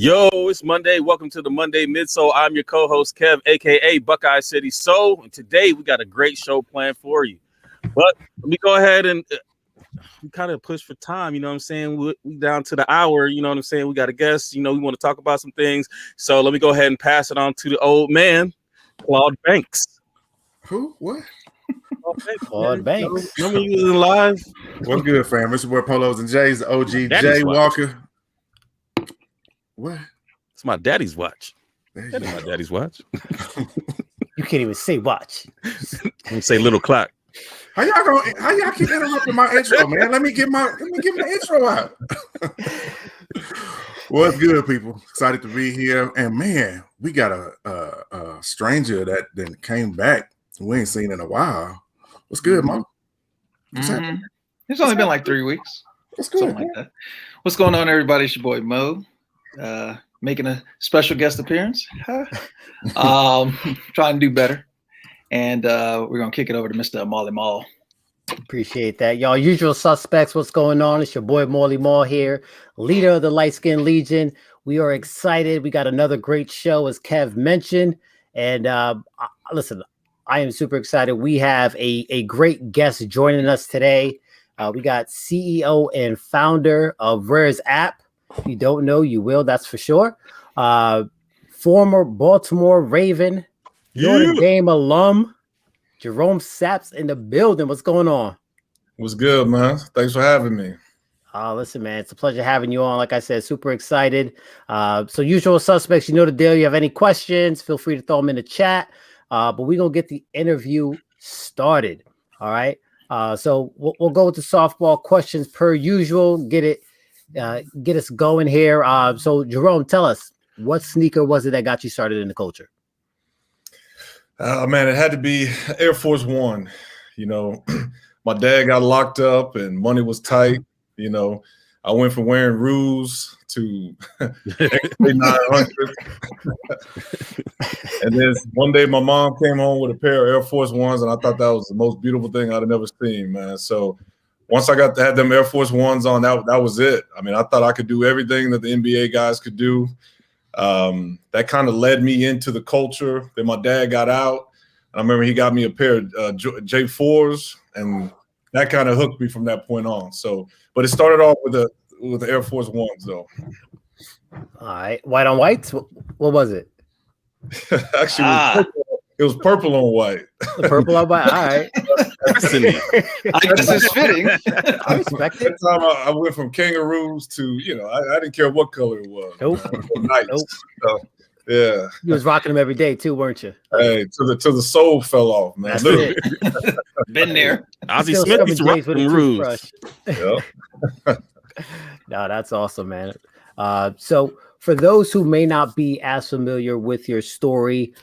Yo, it's Monday. Welcome to the Monday Midsole. I'm your co-host, Kev, a.k.a. Buckeye City Soul. And today, we got a great show planned for you. But let me go ahead and we kind of push for time. You know what I'm saying? We down to the hour. You know what I'm saying? We got a guest. You know, we want to talk about some things. So let me go ahead and pass it on to the old man, Claude Banks. Who? What? Claude Banks. Remember you was in live? What's good, fam? It's your boy Polos and J's, the OG Jay Walker. What? It's my daddy's watch. That's my daddy's watch. You can't even say watch. I'm say little clock. How y'all keep interrupting my intro, man? Let me get the intro out. What's good, people? Excited to be here. And man, we got a stranger that then came back we ain't seen in a while. What's good, Mo? What's happening? It's only been like 3 weeks. What's good? Something like that. What's going on, everybody? It's your boy Mo. Making a special guest appearance. Trying to do better. And we're gonna kick it over to Mr. Molly Mall. Appreciate that. Y'all, usual suspects, what's going on? It's your boy Molly Mall here, leader of the Light Skin Legion. We are excited. We got another great show, as Kev mentioned. And listen, I am super excited. We have a great guest joining us today. We got CEO and founder of RARES app. If you don't know, you will, that's for sure. Former Baltimore Raven, Notre Dame alum, Gerome Sapp's in the building. What's going on? What's good, man? Thanks for having me. Listen, man, it's a pleasure having you on. Like I said, super excited. So usual suspects, you know the deal. You have any questions, feel free to throw them in the chat. But we're going to get the interview started. All right. So we'll go with the softball questions per usual. Get us going here. So Gerome, tell us, what sneaker was it that got you started in the culture? Man, it had to be Air Force One. You know, my dad got locked up and money was tight. You know, I went from wearing Ruse to X900. And then one day my mom came home with a pair of Air Force Ones, and I thought that was the most beautiful thing I'd have never seen, man. So once I got to have them Air Force Ones on, that was it. I mean, I thought I could do everything that the NBA guys could do. That kind of led me into the culture. Then my dad got out. I remember he got me a pair of J4s, and that kind of hooked me from that point on. So, but it started off with the Air Force Ones, though. All right, white on white. What was it? Actually, it was purple on white. The purple on white. All right. I guess it's fitting. I respect it. That time I went from kangaroos to, you know, I didn't care what color it was. Nope. Nice. Nope. So, yeah. You was rocking them every day too, weren't you? Hey, till the soul fell off, man. That's Literally. it. Been there. Ozzie Smith used to rock them Ruse. Yeah. No, that's awesome, man. So for those who may not be as familiar with your story,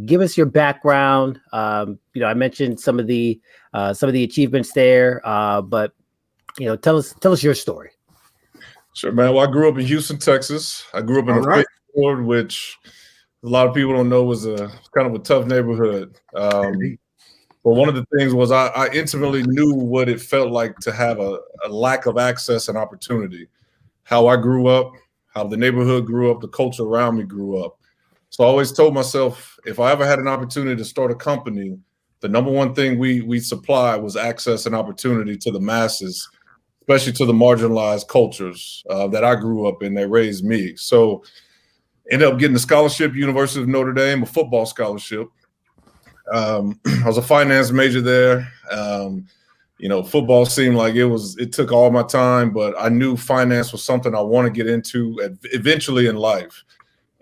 give us your background. You know, I mentioned some of the achievements there, but you know, tell us your story. Sure, man. Well, I grew up in Houston, Texas. I grew up in a Ward, which a lot of people don't know was a kind of a tough neighborhood. But one of the things was I intimately knew what it felt like to have a lack of access and opportunity. How I grew up, how the neighborhood grew up, the culture around me grew up. So I always told myself, if I ever had an opportunity to start a company, the number one thing we supply was access and opportunity to the masses, especially to the marginalized cultures that I grew up in, that raised me. So ended up getting a scholarship, University of Notre Dame, a football scholarship. I was a finance major there. You know, football seemed like it took all my time, but I knew finance was something I want to get into eventually in life.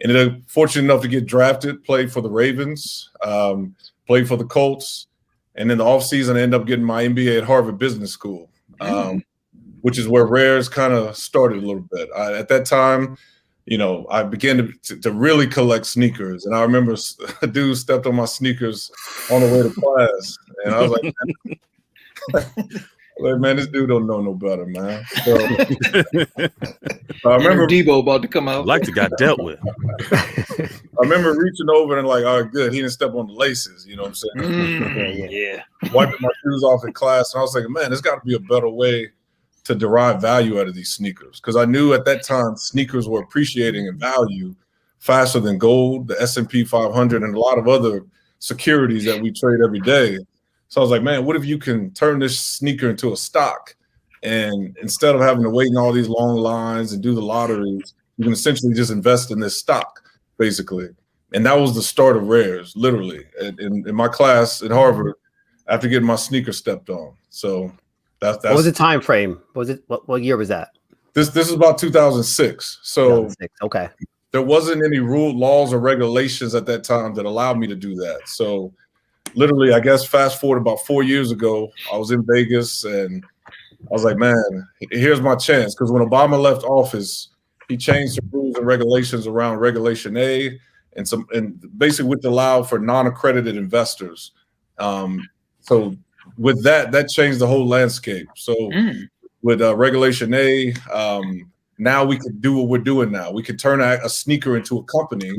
Ended up fortunate enough to get drafted, played for the Ravens, played for the Colts, and in the offseason, I ended up getting my MBA at Harvard Business School, which is where RARES kind of started a little bit. At that time, you know, I began to really collect sneakers. And I remember a dude stepped on my sneakers on the way to class. And I was like, man, this dude don't know no better, man. So, I remember Debo about to come out. Like to got dealt with. I remember reaching over and like, all right, good. He didn't step on the laces. You know what I'm saying? Yeah. Wiping my shoes off in class. And I was like, man, there's got to be a better way to derive value out of these sneakers, because I knew at that time sneakers were appreciating in value faster than gold, the S&P 500, and a lot of other securities that we trade every day. So I was like, man, what if you can turn this sneaker into a stock? And instead of having to wait in all these long lines and do the lotteries, you can essentially just invest in this stock, basically. And that was the start of RARES, literally, in my class at Harvard after getting my sneaker stepped on. So that's what was the time frame? What year was that? This is about 2006. So 2006. Okay. There wasn't any laws or regulations at that time that allowed me to do that. So literally, I guess fast forward about 4 years ago, I was in Vegas and I was like, man, here's my chance. Because when Obama left office, he changed the rules and regulations around Regulation A and basically which allowed for non-accredited investors. So with that changed the whole landscape. So with Regulation A, now we could do what we're doing now. We could turn a sneaker into a company,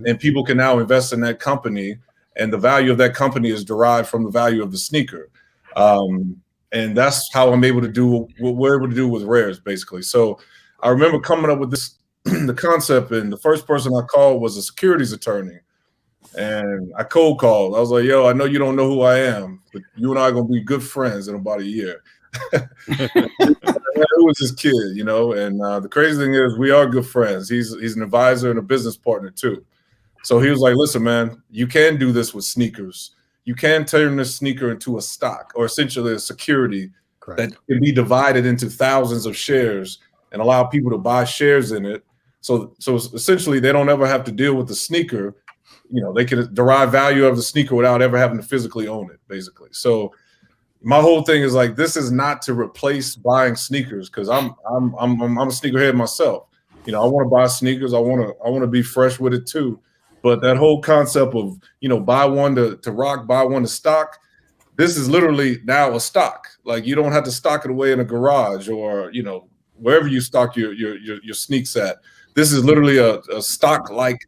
and people can now invest in that company, and the value of that company is derived from the value of the sneaker. And that's how I'm able to do what we're able to do with RARES, basically. So I remember coming up with this, the concept, and the first person I called was a securities attorney. And I cold called. I was like, yo, I know you don't know who I am, but you and I are going to be good friends in about a year. Who was this kid, you know? And the crazy thing is we are good friends. He's an advisor and a business partner too. So he was like, listen, man, you can do this with sneakers. You can turn this sneaker into a stock, or essentially a security. Correct. That can be divided into thousands of shares and allow people to buy shares in it. So essentially they don't ever have to deal with the sneaker. You know, they can derive value of the sneaker without ever having to physically own it, basically. So my whole thing is like, this is not to replace buying sneakers, because I'm a sneakerhead myself. You know, I want to buy sneakers. I want to be fresh with it too. But that whole concept of, you know, buy one to rock, buy one to stock, this is literally now a stock. Like, you don't have to stock it away in a garage or, you know, wherever you stock your sneaks at. This is literally a stock-like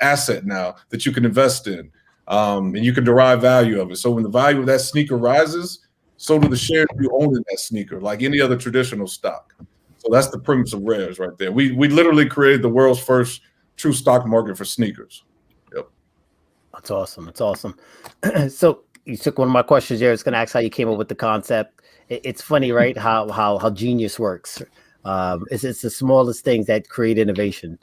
asset now that you can invest in, and you can derive value of it. So when the value of that sneaker rises, so do the shares you own in that sneaker, like any other traditional stock. So that's the premise of RARES right there. We literally created the world's first true stock market for sneakers. Yep. That's awesome. That's awesome. So you took one of my questions here. It's going to ask how you came up with the concept. It's funny, right? How genius works. It's the smallest things that create innovation.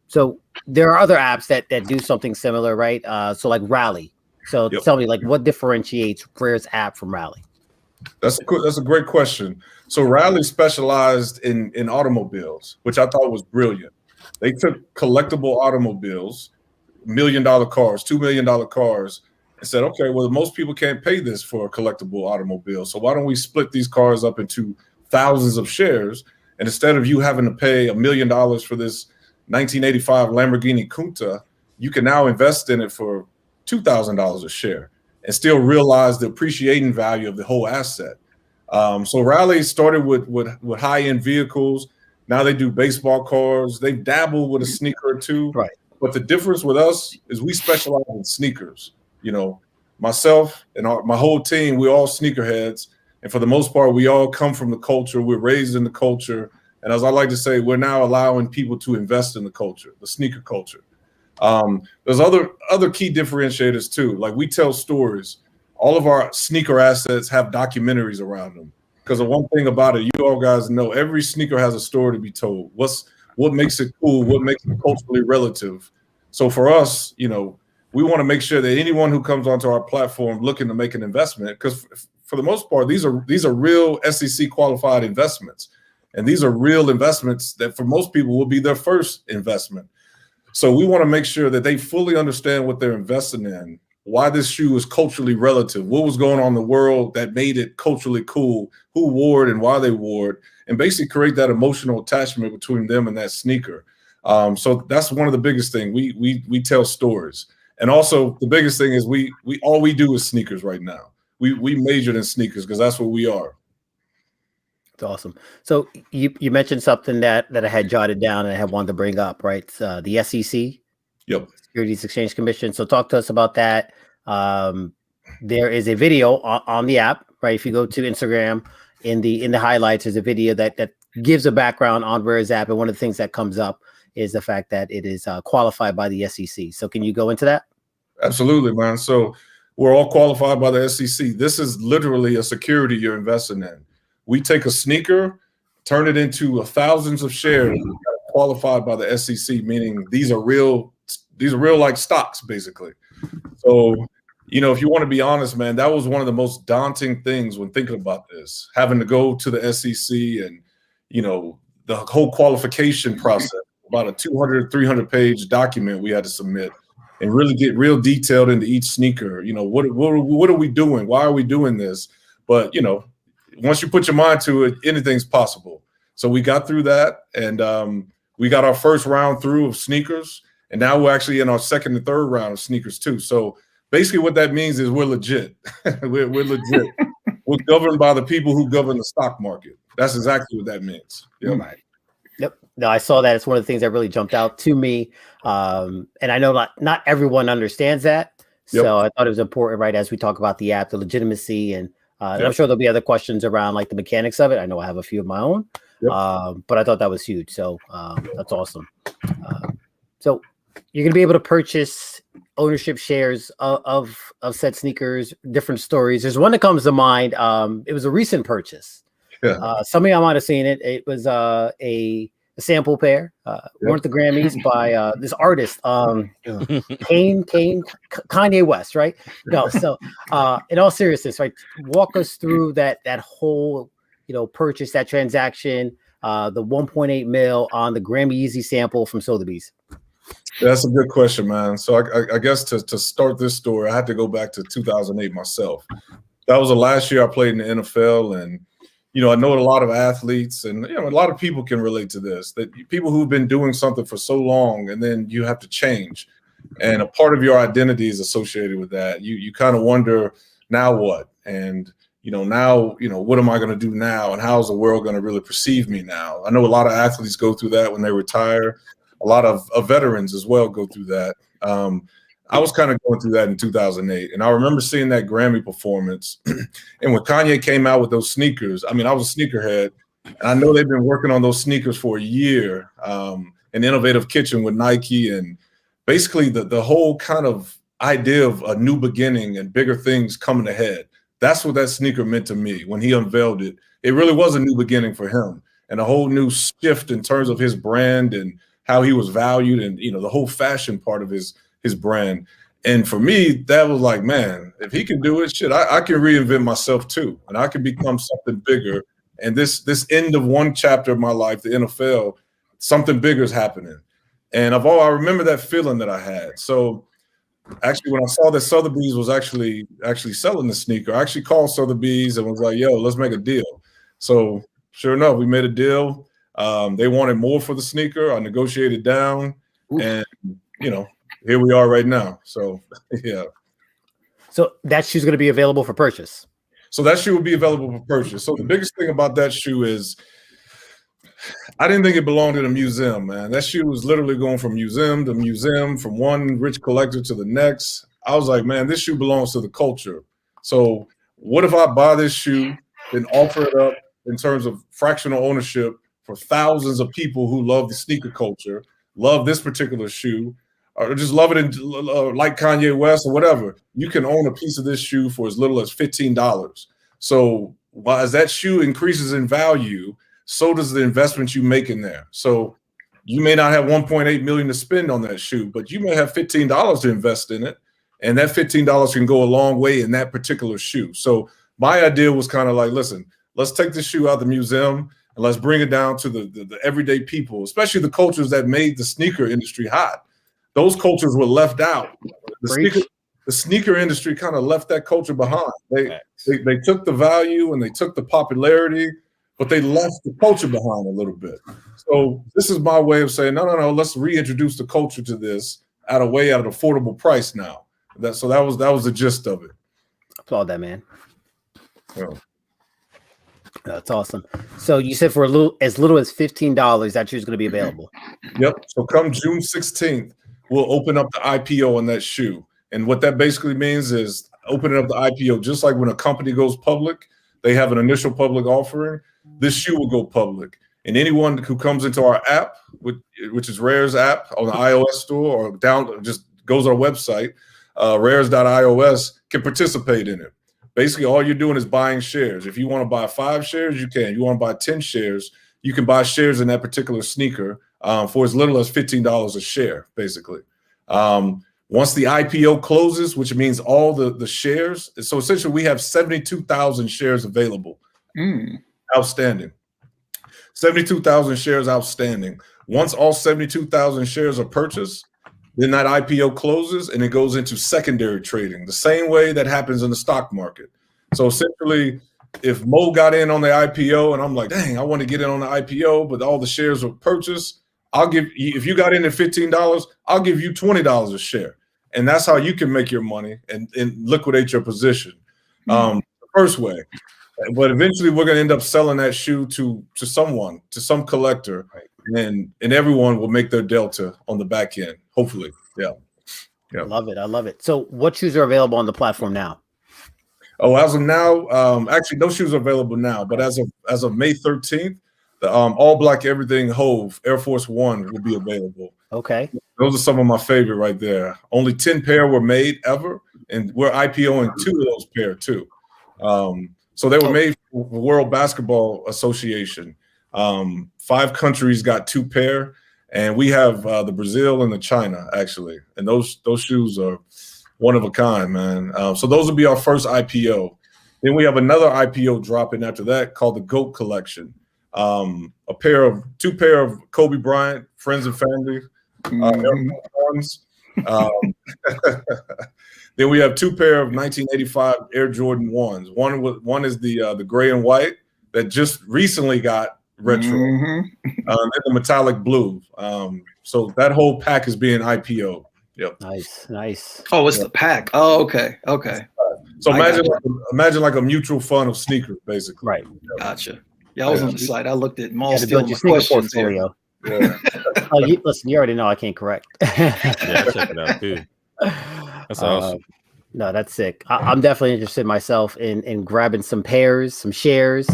So there are other apps that do something similar, right? So like Rally. So Tell me, like, what differentiates RARES app from Rally? That's a great question. So Rally specialized in automobiles, which I thought was brilliant. They took collectible automobiles, $1 million cars, $2 million cars, and said, okay, well, most people can't pay this for a collectible automobile. So why don't we split these cars up into thousands of shares? And instead of you having to pay $1 million for this 1985 Lamborghini Countach, you can now invest in it for $2,000 a share and still realize the appreciating value of the whole asset. So Rally started with high-end vehicles. Now they do baseball cards. They've dabbled with a sneaker or two. Right. But the difference with us is we specialize in sneakers. You know, myself and my whole team, we're all sneakerheads. And for the most part, we all come from the culture. We're raised in the culture. And as I like to say, we're now allowing people to invest in the culture, the sneaker culture. There's other key differentiators too. Like, we tell stories. All of our sneaker assets have documentaries around them. Because the one thing about it, you all guys know, every sneaker has a story to be told. What makes it cool? What makes it culturally relative? So for us, you know, we want to make sure that anyone who comes onto our platform looking to make an investment, because for the most part, these are real SEC qualified investments, and these are real investments that for most people will be their first investment. So we want to make sure that they fully understand what they're investing in, why this shoe is culturally relative, what was going on in the world that made it culturally cool, who wore it and why they wore it, and basically create that emotional attachment between them and that sneaker. So that's one of the biggest things. We tell stories. And also the biggest thing is we all we do is sneakers right now. We majored in sneakers because that's what we are. That's awesome. So you mentioned something that I had jotted down and I had wanted to bring up, right? The SEC. Yep. Securities Exchange Commission. So talk to us about that. There is a video on the app, right? If you go to Instagram in the highlights, there's a video that gives a background on RARES app, and one of the things that comes up is the fact that it is qualified by the SEC. So can you go into that? Absolutely, man. So we're all qualified by the SEC. This is literally a security you're investing in. We take a sneaker, turn it into thousands of shares qualified by the SEC, meaning these are real like stocks, basically. So, you know, if you want to be honest, man, that was one of the most daunting things when thinking about this, having to go to the SEC and, you know, the whole qualification process, about a 200, 300 page document we had to submit and really get real detailed into each sneaker. You know, what are we doing? Why are we doing this? But, you know, once you put your mind to it, anything's possible. So we got through that, and we got our first round through of sneakers, and now we're actually in our second and third round of sneakers too. So basically what that means is we're legit. we're legit. We're governed by the people who govern the stock market. That's exactly what that means. Yep. Right. Yep. No, I saw that. It's one of the things that really jumped out to me. And I know not everyone understands that. Yep. So I thought it was important, right, as we talk about the app, the legitimacy, and I'm sure there'll be other questions around like the mechanics of it. I know I have a few of my own, but I thought that was huge. So that's awesome. So you're going to be able to purchase ownership shares of said sneakers, different stories. There's one that comes to mind. It was a recent purchase. Yeah. Some of y'all might have seen it. It was a sample pair, won at the Grammys by this artist, Kanye West, right? No, so in all seriousness, right? Walk us through that whole, you know, purchase, that transaction, the 1.8 mil on the Grammy Yeezy sample from Sotheby's. That's a good question, man. So I guess to start this story, I had to go back to 2008 myself. That was the last year I played in the NFL, and you know, I know a lot of athletes, and you know, a lot of people can relate to this. That people who've been doing something for so long, and then you have to change, and a part of your identity is associated with that. You kind of wonder, now what? And you know, now, you know, what am I going to do now? And how is the world going to really perceive me now? I know a lot of athletes go through that when they retire. A lot of veterans as well go through that. I was kind of going through that in 2008. And I remember seeing that Grammy performance. And when Kanye came out with those sneakers, I mean, I was a sneakerhead. And I know they've been working on those sneakers for a year, an innovative kitchen with Nike. And basically the whole kind of idea of a new beginning and bigger things coming ahead. That's what that sneaker meant to me when he unveiled it. It really was a new beginning for him and a whole new shift in terms of his brand and how he was valued, and you know, the whole fashion part of his brand. And for me, that was like, man, if he can do it, shit, I can reinvent myself too, and I can become something bigger. And this end of one chapter of my life, the NFL, something bigger is happening. And I remember that feeling that I had. So actually, when I saw that Sotheby's was actually selling the sneaker, I actually called Sotheby's and was like, yo, let's make a deal. So sure enough, we made a deal. They wanted more for the sneaker. I negotiated down, and you know, here we are right now. So yeah. So that shoe's going to be available for purchase. So that shoe will be available for purchase. So the biggest thing about that shoe is I didn't think it belonged in a museum, man. That shoe was literally going from museum to museum, from one rich collector to the next. I was like, man, this shoe belongs to the culture. So what if I buy this shoe and offer it up in terms of fractional ownership for thousands of people who love the sneaker culture, love this particular shoe, or just love it like Kanye West or whatever? You can own a piece of this shoe for as little as $15. So as that shoe increases in value, so does the investment you make in there. So you may not have 1.8 million to spend on that shoe, but you may have $15 to invest in it. And that $15 can go a long way in that particular shoe. So my idea was kind of like, listen, let's take this shoe out of the museum and let's bring it down to the everyday people, especially the cultures that made the sneaker industry hot. Those cultures were left out. The sneaker industry kind of left that culture behind. They took the value and they took the popularity, but they left the culture behind a little bit. So this is my way of saying, no, let's reintroduce the culture to this at an affordable price now. That was the gist of it. Applaud that, man. Yeah. That's awesome. So you said for as little as $15, that shoe is going to be available. Yep. So come June 16th, we'll open up the IPO on that shoe. And what that basically means is opening up the IPO, just like when a company goes public, they have an initial public offering, this shoe will go public. And anyone who comes into our app, which is RARES app on the iOS store, or just goes to our website, rares.ios, can participate in it. Basically, all you're doing is buying shares. If you want to buy 5 shares, you can. If you want to buy 10 shares, you can buy shares in that particular sneaker for as little as $15 a share, basically. Once the IPO closes, which means all the shares, so essentially we have 72,000 shares available, outstanding. 72,000 shares outstanding. Once all 72,000 shares are purchased, then that IPO closes and it goes into secondary trading, the same way that happens in the stock market. So essentially, if Mo got in on the IPO and I'm like, dang, I want to get in on the IPO, but all the shares were purchased, I'll give you, if you got in at $15, I'll give you $20 a share. And that's how you can make your money and liquidate your position. The first way. But eventually we're going to end up selling that shoe to someone, to some collector, and everyone will make their delta on the back end, hopefully. Yeah. I love it. I love it. So what shoes are available on the platform now? Oh, as of now, actually no shoes are available now, but as of May 13th, the all black everything Hove Air Force One will be available. Okay. Those are some of my favorite right there. Only 10 pair were made ever, and we're IPOing 2 of those pair too. So they were made for the World Basketball Association. 5 countries got 2 pair, and we have the Brazil and the China actually, and those shoes are one of a kind, man. So those will be our first IPO. Then we have another IPO dropping after that called the GOAT Collection. 2 pair of Kobe Bryant friends and family. Then we have 2 pair of 1985 Air Jordan 1s. One is the gray and white that just recently got retro, and the metallic blue. So that whole pack is being IPO. Yep. Nice. Oh, it's the pack. Oh, okay. So imagine like a mutual fund of sneakers, basically. Right. Gotcha. Yeah, I was on the site. I looked at Mall to build your sneaker portfolio. Yeah. Listen, you already know I can't correct. Yeah, I check it out too. That's awesome. No, that's sick. I'm definitely interested myself in grabbing some pairs, some shares.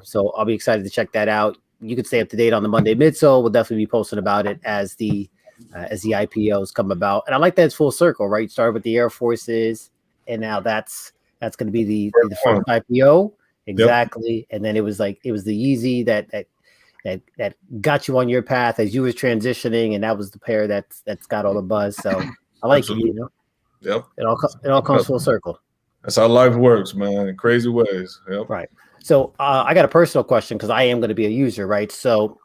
So I'll be excited to check that out. You can stay up to date on the Monday Midsole. We'll definitely be posting about it as the IPOs come about. And I like that it's full circle, right? You started with the Air Forces, and now that's going to be the first IPO. Exactly. Yep. And then it was the Yeezy that got you on your path as you was transitioning, and that was the pair that's got all the buzz. So I like Absolutely. it, you know. Yep. It all comes full circle. That's how life works, man, in crazy ways. Yep. Right. So I got a personal question because I am going to be a user, right? So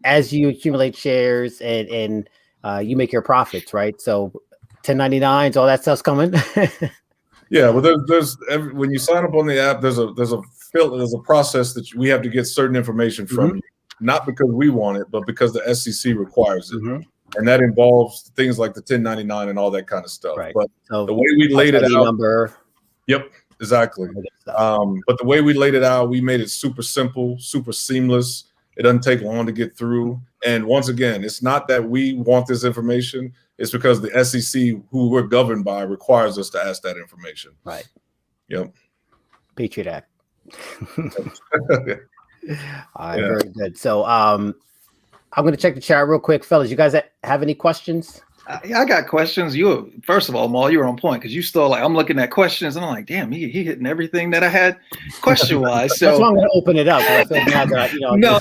as you accumulate shares and you make your profits, right? So 1099s, all that stuff's coming. Yeah, well, there's when you sign up on the app, there's a process that we have to get certain information from you, not because we want it, but because the SEC requires it, and that involves things like the 1099 and all that kind of stuff. Right. But So the way we laid it out, number. Yep, exactly. But the way we laid it out, we made it super simple, super seamless. It doesn't take long to get through. And once again, it's not that we want this information. It's because the SEC, who we're governed by, requires us to ask that information. Right. Yep. Patriot Act. All right, Yeah. very good. So I'm going to check the chat real quick. Fellas, you guys have any questions? Yeah, I got questions. First of all, Maul, you were on point because you still like I'm looking at questions and I'm like, damn, he hitting everything that I had question wise. So that's why I'm going to open it up. I feel bad that no.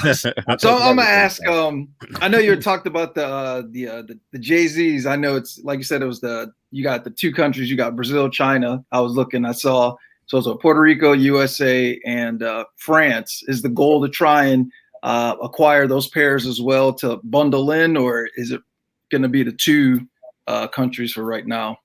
So I'm gonna ask. I know you talked about the Jay-Z's. I know it's like you said. It was you got the 2 countries. You got Brazil, China. I was looking. I saw. So Puerto Rico, USA, and France. Is the goal to try and acquire those pairs as well to bundle in, or is it going to be the 2 countries for right now?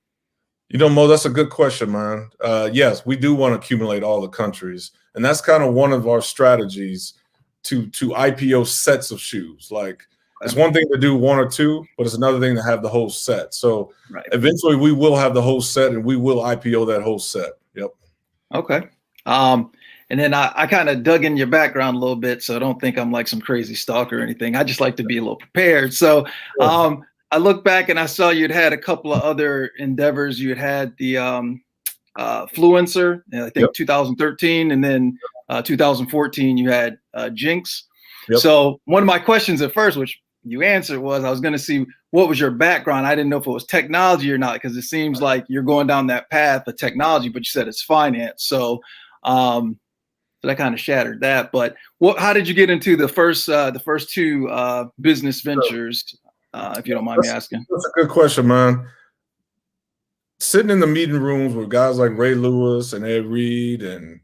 You know, Mo, that's a good question, man. Yes, we do want to accumulate all the countries, and that's kind of one of our strategies to IPO sets of shoes. Like, it's one thing to do 1 or 2, but it's another thing to have the whole set. So eventually, we will have the whole set, and we will IPO that whole set. Yep. Okay. And then I kind of dug in your background a little bit, so I don't think I'm like some crazy stalker or anything. I just like to be a little prepared. So I looked back and I saw you'd had a couple of other endeavors. You had the Fluencer, and I think 2013, and then 2014 you had Jinx. So one of my questions at first, which you answered, was I was going to see what was your background. I didn't know if it was technology or not, because it seems like you're going down that path of technology, but you said it's finance. So that kind of shattered that. But how did you get into the first two business ventures, if you don't mind me asking? That's a good question, man. Sitting in the meeting rooms with guys like Ray Lewis and Ed Reed, and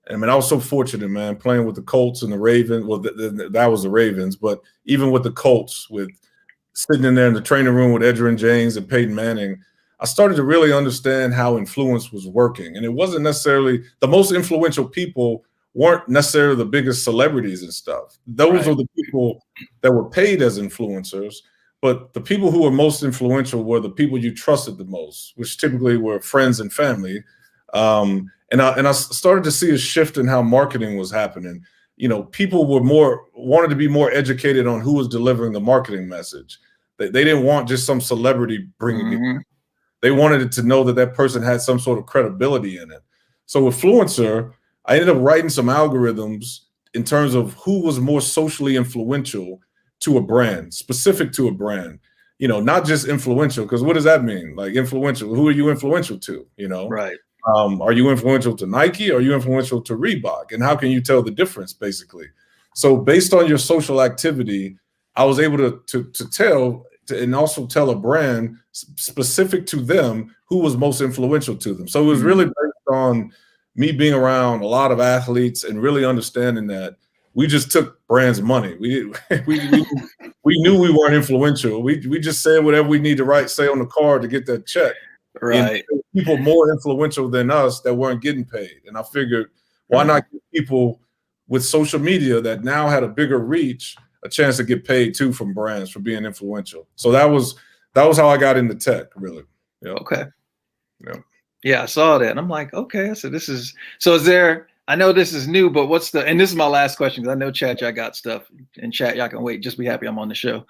I mean, I was so fortunate, man, playing with the Colts and the Ravens. Well, that was the Ravens, but even with the Colts, with sitting in there in the training room with Edgerrin James and Peyton Manning, I started to really understand how influence was working. And it wasn't necessarily the most influential people weren't necessarily the biggest celebrities and stuff. Those were the people that were paid as influencers. But the people who were most influential were the people you trusted the most, which typically were friends and family. And I started to see a shift in how marketing was happening. You know, people were wanted to be more educated on who was delivering the marketing message. They didn't want just some celebrity bringing it in. They wanted it to know that that person had some sort of credibility in it. So with Fluencer, I ended up writing some algorithms in terms of who was more socially influential to a brand, specific to a brand, you know, not just influential, because what does that mean? Like influential, who are you influential to, you know? Right. Are you influential to Nike? Or are you influential to Reebok? And how can you tell the difference, basically? So based on your social activity, I was able to tell and also tell a brand specific to them who was most influential to them. So it was really based on me being around a lot of athletes and really understanding that we just took brands' money. We knew we weren't influential. We just said whatever we need to say on the card to get that check. Right. And people more influential than us that weren't getting paid. And I figured, why not give people with social media that now had a bigger reach a chance to get paid too from brands for being influential? So that was how I got into tech, really. Okay. Yeah, I saw that. And I'm like, okay, so is there, I know this is new, but and this is my last question, because I know chat, y'all got stuff in chat. Y'all can wait. Just be happy I'm on the show.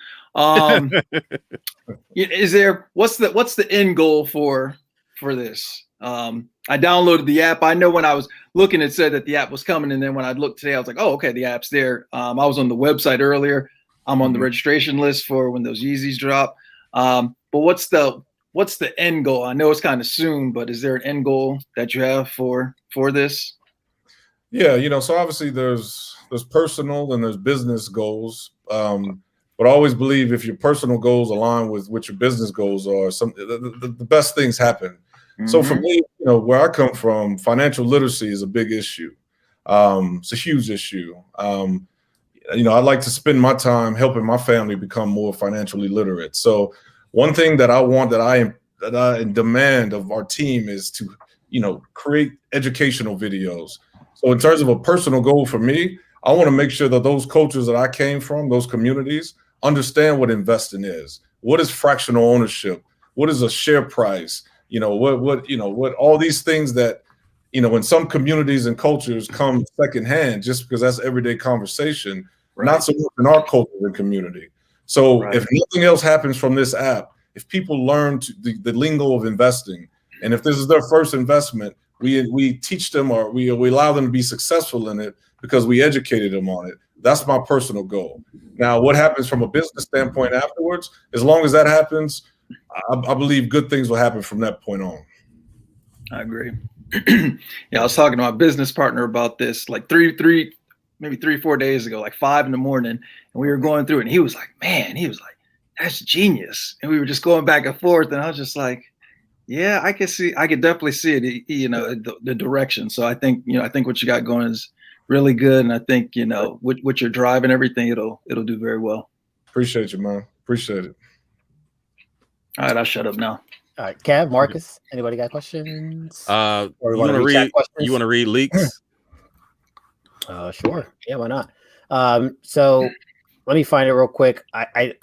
What's the end goal for this? I downloaded the app. I know when I was looking, it said that the app was coming. And then when I looked today, I was like, oh, okay, the app's there. I was on the website earlier. I'm on the registration list for when those Yeezys drop. But what's the end goal? I know it's kind of soon, but is there an end goal that you have for this? Yeah, you know, so obviously there's personal and there's business goals. But I always believe if your personal goals align with what your business goals are, the best things happen. So for me, you know, where I come from, financial literacy is a big issue. It's a huge issue. You know, I like to spend my time helping my family become more financially literate. So one thing that I want, that I demand of our team, is to, you know, create educational videos. So in terms of a personal goal for me, I want to make sure that those cultures that I came from, those communities, understand what investing is. What is fractional ownership? What is a share price? You know, what all these things that, you know, in some communities and cultures come secondhand just because that's everyday conversation, not so much in our culture and community. So if nothing else happens from this app, if people learn the lingo of investing, and if this is their first investment, we teach them, or we allow them to be successful in it because we educated them on it. That's my personal goal. Now, what happens from a business standpoint afterwards, as long as that happens, I believe good things will happen from that point on. I agree. Yeah, I was talking to my business partner about this like maybe 3-4 days ago, like 5 a.m, and we were going through it, and he was like, that's genius. And we were just going back and forth, and I was just like, yeah, I could definitely see it, you know, the direction. So I think what you got going is really good. And I think, you know, what you're driving, everything, it'll do very well. Appreciate you, man. Appreciate it. All right, I'll shut up now. All right, Kev, Marcus, anybody got questions? You want to read leaks? Sure. Yeah, why not? So let me find it real quick.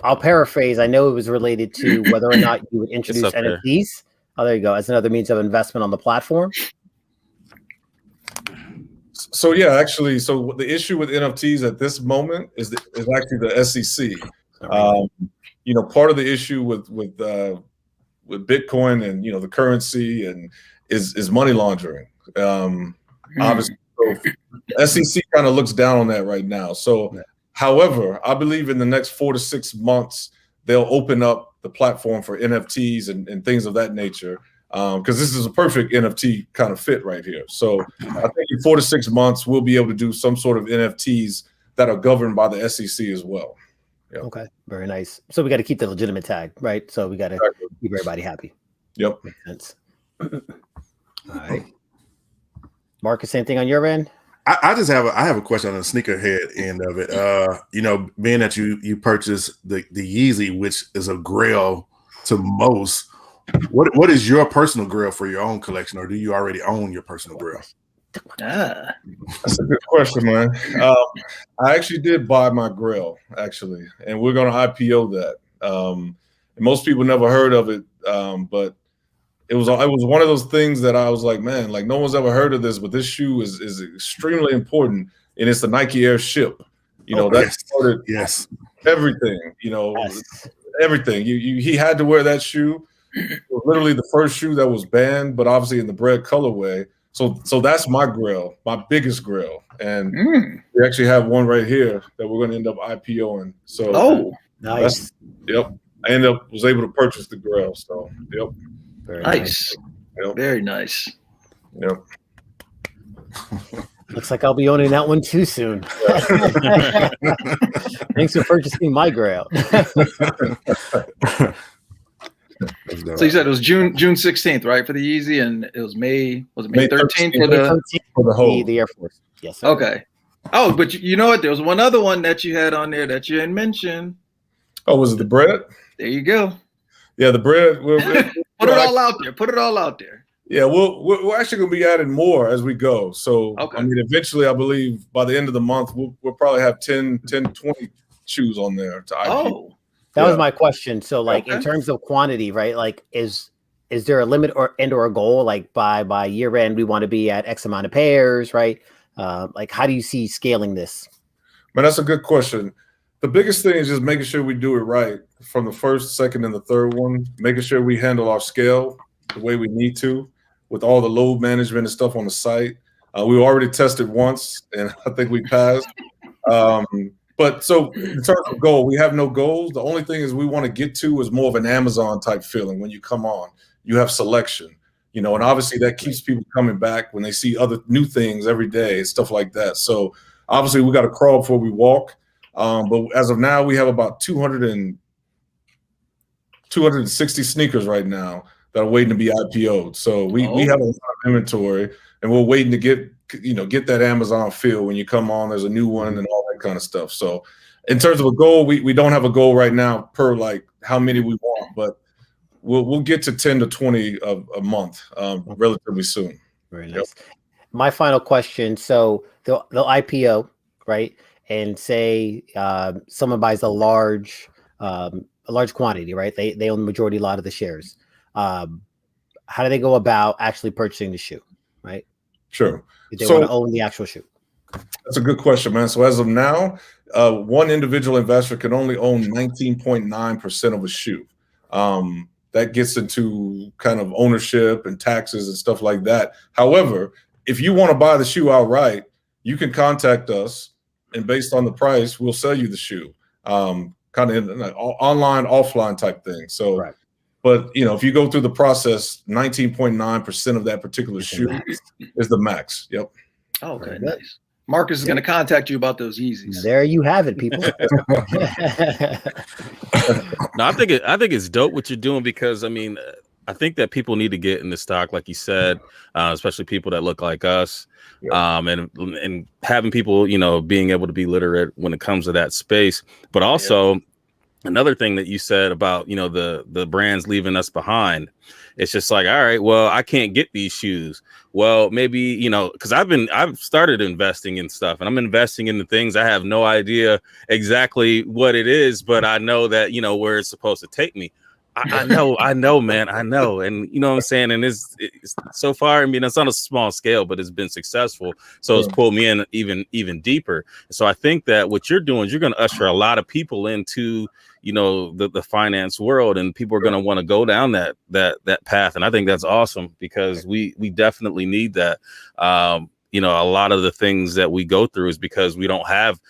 I'll paraphrase. I know it was related to whether or not you would introduce NFTs. Oh, there you go. As another means of investment on the platform. So yeah, actually, so the issue with NFTs at this moment is actually the SEC. You know, part of the issue with Bitcoin and, you know, the currency and is money laundering. Obviously, so SEC kind of looks down on that right now. So, however, I believe in the next 4 to 6 months, they'll open up the platform for NFTs and things of that nature. Because this is a perfect NFT kind of fit right here. So I think in 4 to 6 months, we'll be able to do some sort of NFTs that are governed by the SEC as well. Yep. Okay, very nice. So we got to keep the legitimate tag, right? So we got to keep everybody happy. Yep. Makes sense. All right. Marcus, same thing on your end? I have a question on the sneakerhead end of it. You know, being that you purchased the Yeezy, which is a grail to most. What is your personal grail for your own collection, or do you already own your personal grail? That's a good question, man. I actually did buy my grail, actually, and we're going to IPO that. And most people never heard of it, but it was one of those things that I was like, man, like no one's ever heard of this, but this shoe is extremely important, and it's the Nike Air Ship. You know, that started everything. You know, everything. He had to wear that shoe. It was literally the first shoe that was banned, but obviously in the bread colorway. So that's my grail, my biggest grail. And we actually have one right here that we're going to end up IPOing. So nice. Yep. I was able to purchase the grail. So yep. Very nice. Yep. Very nice. Yep. Looks like I'll be owning that one too soon. Thanks for purchasing my grail. So you said it was June 16th, right, for the Yeezy, and it was May 13th for the Air Force. Yes. Sir. Okay. Oh, but you know what? There was one other one that you had on there that you didn't mention. Oh, was it the bread? There you go. Yeah, the bread. Put it all out there. Put it all out there. Yeah, we're actually going to be adding more as we go. So, I mean, eventually, I believe by the end of the month, we'll probably have 10, 20 shoes on there to IPO. That was my question. So, like, in terms of quantity, right? Like, is there a limit or a goal? Like, by year end, we want to be at X amount of pairs, right? Like, how do you see scaling this? Man, that's a good question. The biggest thing is just making sure we do it right from the first, second, and the third one. Making sure we handle our scale the way we need to, with all the load management and stuff on the site. We already tested once, and I think we passed. But so in terms of goal, we have no goals. The only thing is we want to get to is more of an Amazon type feeling. When you come on, you have selection, you know, and obviously that keeps people coming back when they see other new things every day and stuff like that. So obviously we got to crawl before we walk. But as of now, we have about 260 sneakers right now that are waiting to be IPO'd. So we have a lot of inventory, and we're waiting to get that Amazon feel when you come on. There's a new one and all that kind of stuff. So in terms of a goal, we don't have a goal right now per like how many we want, but we'll get to 10 to 20 a month relatively soon. Very nice. Yep. My final question. So they'll IPO, right? And say someone buys a large quantity, right? They own the majority lot of the shares. How do they go about actually purchasing the shoe, right? Sure. If they want to own the actual shoe. That's a good question, man. So as of now, one individual investor can only own 19.9% of a shoe. That gets into kind of ownership and taxes and stuff like that. However, if you want to buy the shoe outright, you can contact us, and based on the price, we'll sell you the shoe. Kind of like online, offline type thing. So, but you know, if you go through the process, 19.9% of that particular shoe is the max. Yep. Oh, okay, nice. Marcus is going to contact you about those Yeezys. There you have it, people. No, I think it's dope what you're doing, because I mean, I think that people need to get in the stock, like you said, especially people that look like us, and having people, you know, being able to be literate when it comes to that space. But also another thing that you said about, you know, the brands leaving us behind. It's just like, all right, well, I can't get these shoes. Well, maybe, you know, because I've started investing in stuff, and I'm investing in the things I have no idea exactly what it is, but I know that, you know, where it's supposed to take me. I know, man. I know. And you know what I'm saying? And it's so far, I mean, it's on a small scale, but it's been successful. So it's pulled me in even deeper. So I think that what you're doing is you're going to usher a lot of people into, you know, the finance world, and people are going to want to go down that path. And I think that's awesome because we definitely need that. You know, a lot of the things that we go through is because we don't have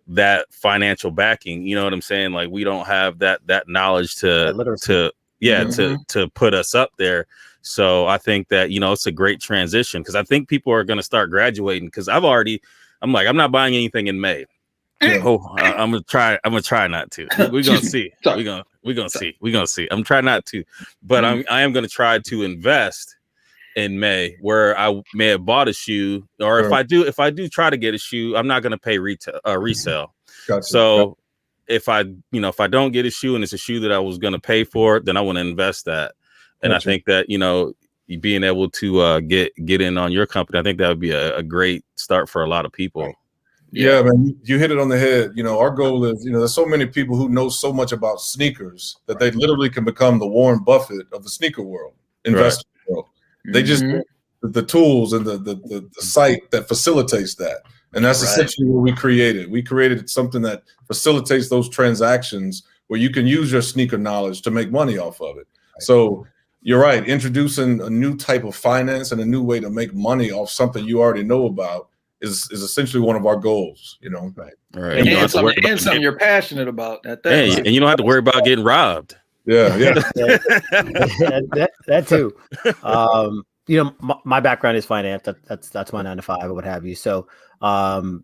that financial backing, you know what I'm saying? Like we don't have that knowledge to put us up there. So I think that, you know, it's a great transition because I think people are going to start graduating because I'm not buying anything in May. I'm gonna try not to. We're gonna see. We're gonna see. I'm trying not to, but I am gonna try to invest in May where I may have bought a shoe, or if I do try to get a shoe, I'm not going to pay resale. Gotcha. So if I don't get a shoe and it's a shoe that I was going to pay for, then I want to invest that. And I think that, you know, being able to get in on your company, I think that would be a great start for a lot of people. Yeah, man, you hit it on the head. You know, our goal is, you know, there's so many people who know so much about sneakers that they literally can become the Warren Buffett of the sneaker world, investor world. They just the tools and the site that facilitates that. And that's essentially what we created. We created something that facilitates those transactions where you can use your sneaker knowledge to make money off of it. So you're right. Introducing a new type of finance and a new way to make money off something you already know about is essentially one of our goals, you know? Right. And something you're passionate about. And you don't have to worry about getting robbed. Yeah. that too. You know, my background is finance. That's my 9 to 5 or what have you. So, and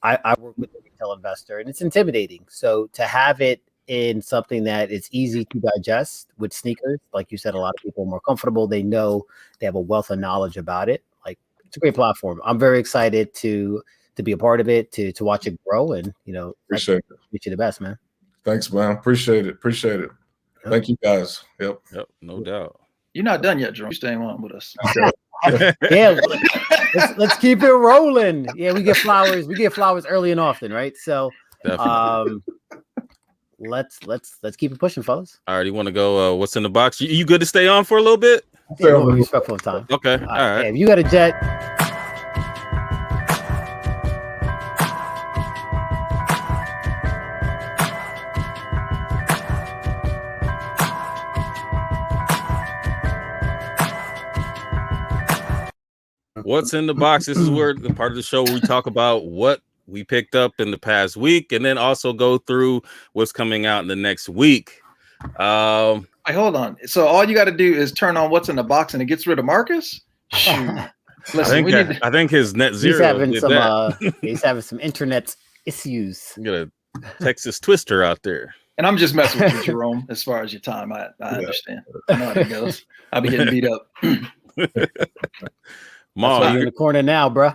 I work with a retail investor, and it's intimidating. So to have it in something that is easy to digest with sneakers, like you said, a lot of people are more comfortable. They know they have a wealth of knowledge about it. Like it's a great platform. I'm very excited to be a part of it, to watch it grow, and you know, appreciate it. Wish you the best, man. Thanks, man. Appreciate it. Thank you, guys. Yep, no doubt. You're not done yet, Jerome. You're staying on with us. Yeah, let's keep it rolling. Yeah, we get flowers. We get flowers early and often, right? So, let's keep it pushing, fellas. All right, you want to go? What's in the box? You good to stay on for a little bit? Yeah, we'll be respectful of time. Okay, all right. Yeah, if you got a jet. What's in the box? This is where the part of the show where we talk about what we picked up in the past week, and then also go through what's coming out in the next week. Hey, hold on. So all you got to do is turn on what's in the box, and it gets rid of Marcus. Listen, I think his net zero. He's having some internet issues. You got a Texas Twister out there. And I'm just messing with you, Jerome. As far as your time, I understand. I know how it goes. I'll be getting beat up. You're in the corner now, bro.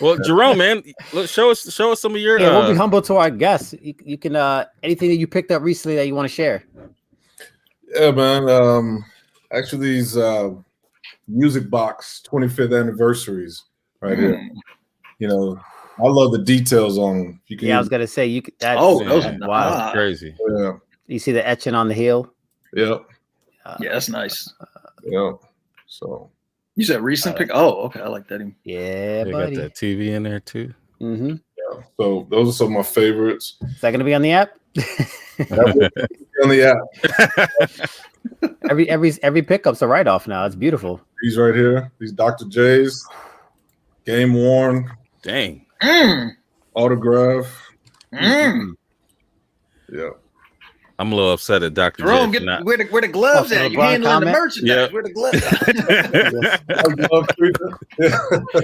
Well, Jerome, man, show us some of your. Yeah, we'll be humble to our guests. You can anything that you picked up recently that you want to share. Yeah, man. Actually, these Music Box 25th anniversaries right here. You know, I love the details on them. I was gonna say you could. That's wow, crazy. Yeah. You see the etching on the heel. Yep. Yeah, that's nice. Yeah. So. You said recent pick? Oh, okay. I like that. Yeah, buddy. Got that TV in there too. Mm-hmm. Yeah. So those are some of my favorites. Is that going to be on the app? On the app. every pickup's a write-off now. It's beautiful. These right here. These Dr. J's. Game worn. Dang. Autograph. Yeah. I'm a little upset at Dr. Jerome, where the gloves at? You handling the merchandise. Yeah. Where the gloves at?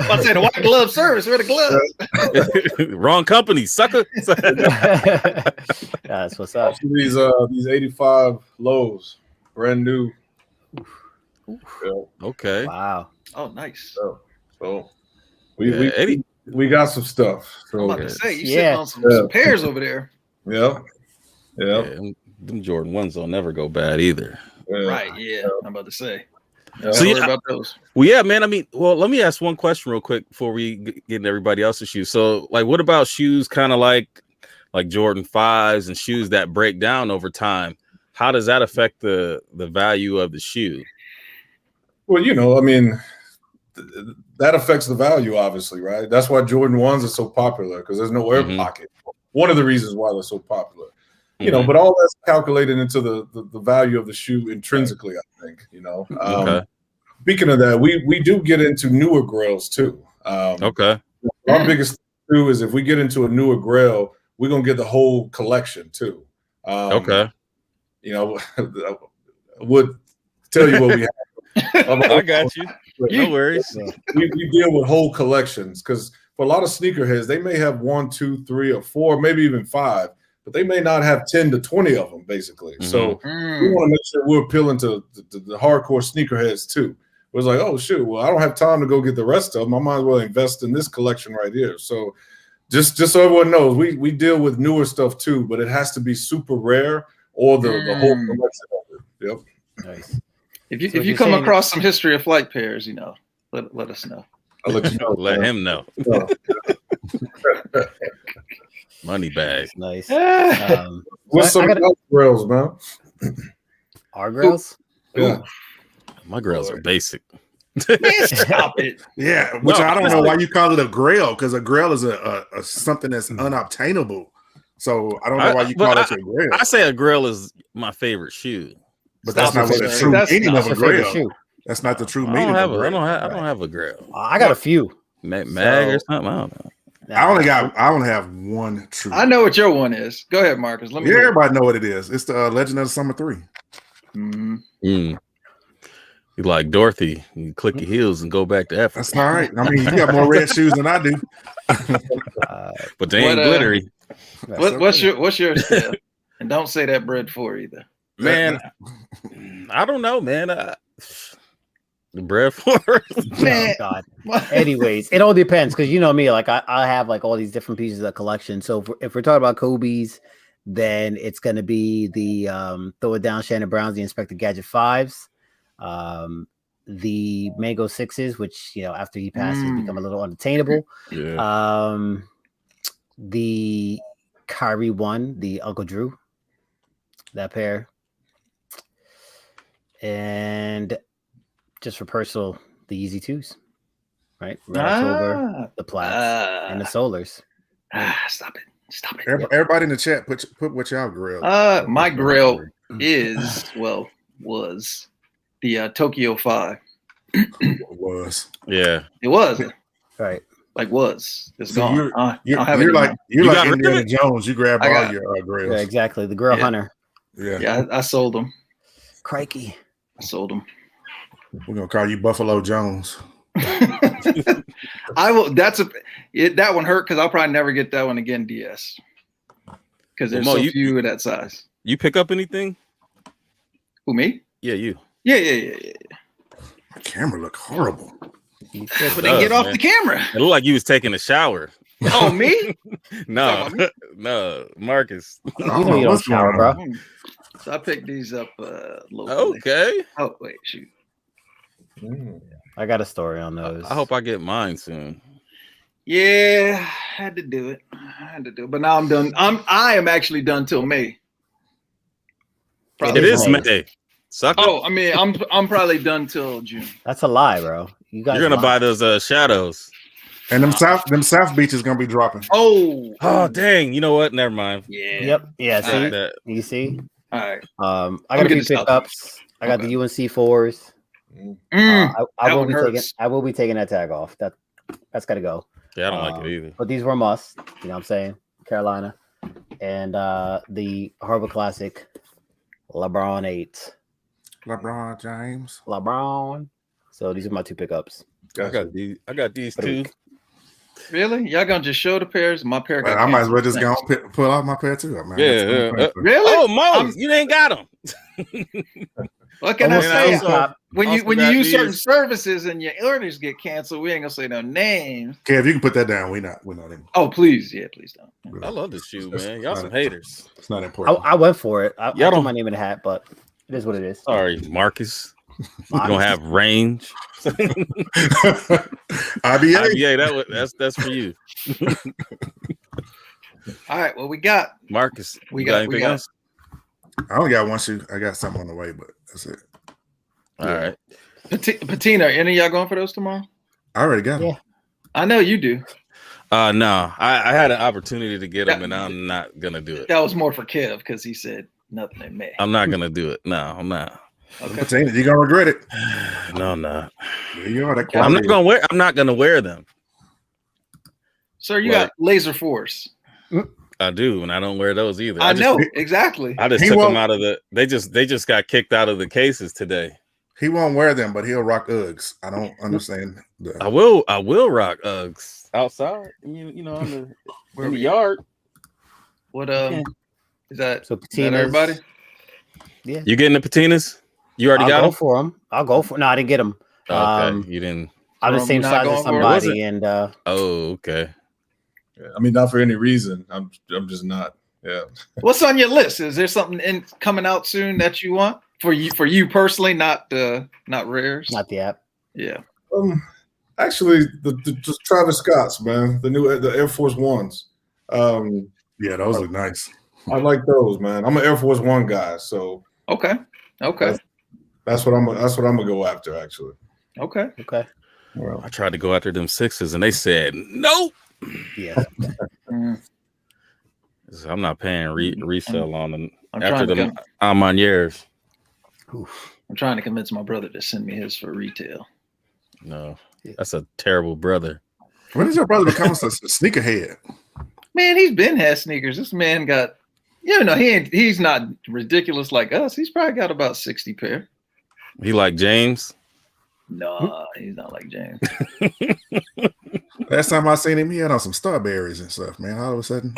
I said the white glove service. Where the gloves? Wrong company, sucker. That's what's up. These 85 lows, brand new. Yeah. Okay. Wow. Oh, nice. So we got some stuff. So, I'm about to say, you sitting on some pairs over there. Yeah. Yeah. Them Jordan 1s don't never go bad either. Right. Yeah. I'm about to say. So about those. Well, yeah, man. I mean, let me ask one question real quick before we get into everybody else's shoes. So, like, what about shoes kind of like Jordan 5s and shoes that break down over time? how does that affect the value of the shoe? Well, I mean, that affects the value, obviously, right? That's why Jordan 1s are so popular, because there's no air pocket. One of the reasons why they're so popular. But all that's calculated into the value of the shoe intrinsically, I think, Okay. Speaking of that, we do get into newer grails too. Okay. Our biggest thing too is if we get into a newer grail, we're gonna get the whole collection too. Okay. I would tell you what we have. I got you. No worries. We deal with whole collections, because for a lot of sneakerheads, they may have 1, 2, 3, or 4, maybe even 5, but they may not have 10 to 20 of them, basically. So we want to make sure we're appealing to the hardcore sneakerheads too. It was like, oh shoot, well, I don't have time to go get the rest of them. I might as well invest in this collection right here. So just so everyone knows, we deal with newer stuff too, but it has to be super rare or the whole collection of it. Yep. Nice. If you come across some history of flight pairs, let us know. I'll let you know. Let him know. Money bag. Nice. What's some grails, man? Our grails? Yeah. My grails are basic. Stop it. Yeah, which I don't know why you call it a grail, because a grail is a something that's unobtainable. So I don't know why you call it a grail. I say a grail is my favorite shoe. But that's not what the true meaning of a grail. That's not the true meaning of a grail. I don't have a grail. I got a few. Mag or something. I don't know. I only have one true. I know what your one is. Go ahead, Marcus. Let me. Yeah, everybody know what it is. It's the Legend of the Summer 3. You like Dorothy, you click your heels and go back to Africa. That's all right. I mean, you got more red shoes than I do. But they ain't glittery. What's your style? And don't say that bread for either. Man, I don't know, man. The bread for Man. Oh, God. Anyways, it all depends, because you know me, like I have like all these different pieces of collection. So if we're talking about Kobe's, then it's going to be the Throw It Down Shannon Browns, the Inspector Gadget 5s. The Mango 6s, which after he passes become a little unattainable. Yeah. The Kyrie 1, the Uncle Drew, that pair, and just for personal, the Yeezy 2s, right? October, the Plats, and the Solars. Stop it. Everybody in the chat, put what y'all grill. My grill was the Tokyo 5. Yeah. It was. Right. Like was. It's So gone. you're like Indiana Jones. You grab all your grills. Yeah, exactly. The grill hunter. Yeah. I sold them. Crikey. I sold them. We're gonna call you Buffalo Jones. I will. That one hurt, because I'll probably never get that one again. DS, because there's so few of that size. You pick up anything? Who, me? Yeah, you. Yeah. My camera look horrible. But then get off the camera. It looked like you was taking a shower. Oh, me? No, Marcus. You know you don't shower, bro. So I picked these up locally. Okay. Oh wait, shoot. I got a story on those. I hope I get mine soon. Yeah, I had to do it. But now I'm done. I am actually done till May. It is May. Sucker. Oh, I mean, I'm probably done till June. That's a lie, bro. You're gonna buy those shadows. And them South Beach is gonna be dropping. Oh, dang! You know what? Never mind. Yeah. Yep. Yeah. See, That. you see. All right. I got a few pickups. I got the UNC 4s. I will be taking that tag off. That's gotta go. Yeah, I don't like it either. But these were must. You know what I'm saying? Carolina, and the Harbor Classic LeBron 8. LeBron James. LeBron. So these are my two pickups. I got these two. Really? Y'all gonna just show the pairs? My pair. I might as well just go pull out my pair too. Man. Yeah. Really? Oh, Mo, you ain't got them. What can I say? When you use certain these. services and your orders get canceled, we ain't gonna say no names. Kev, you can put that down. We're not in. Oh, please, please don't. I love this shoe, man. Y'all some haters. It's not important. I went for it. I don't put my name in the hat, but it is what it is. Sorry, Marcus. You don't have range. IBA. That's for you. All right, well, we got Marcus. We got anything else? I only got one shoe. I got something on the way, but that's it. All right. Patina, any of y'all going for those tomorrow? I already got them. Yeah. I know you do. No, I had an opportunity to get them, and I'm not gonna do it. That was more for Kev because he said nothing in May. I'm not gonna do it. No, I'm not. Okay. You're gonna regret it. No, I'm not. There you are. That I'm not quality. gonna wear. I'm not gonna wear them. Sir, you got Laser Force. I do, and I don't wear those either. I know exactly. I just took them out of the. They just got kicked out of the cases today. He won't wear them, but he'll rock Uggs. I don't understand. I will rock Uggs outside. You know, in the yard. What is that? So is that everybody? Yeah. You getting the patinas? You already got them? For them. I'll go for. No, I didn't get them. Okay, you didn't. I'm the same size as somebody, and oh, okay. Yeah, I mean, not for any reason. I'm just not. Yeah. What's on your list? Is there something coming out soon that you want for you personally? Not RARES. Not the app. Yeah. Actually, the just Travis Scott's, man, the Air Force Ones. Yeah, those look nice. I like those, man. I'm an Air Force One guy, so okay. That's what I'm gonna go after, actually. Okay. Well, I tried to go after them sixes, and they said nope. Yeah. So I'm not paying resale on them after them Armaniers. I'm trying to convince my brother to send me his for retail. No, that's a terrible brother. When did your brother become a sneakerhead? Man, he's been had sneakers. This man got, he's not ridiculous like us. He's probably got about 60 pair. He like James? No, he's not like James. Last time I seen him, he had on some Starberries and stuff, man. All of a sudden,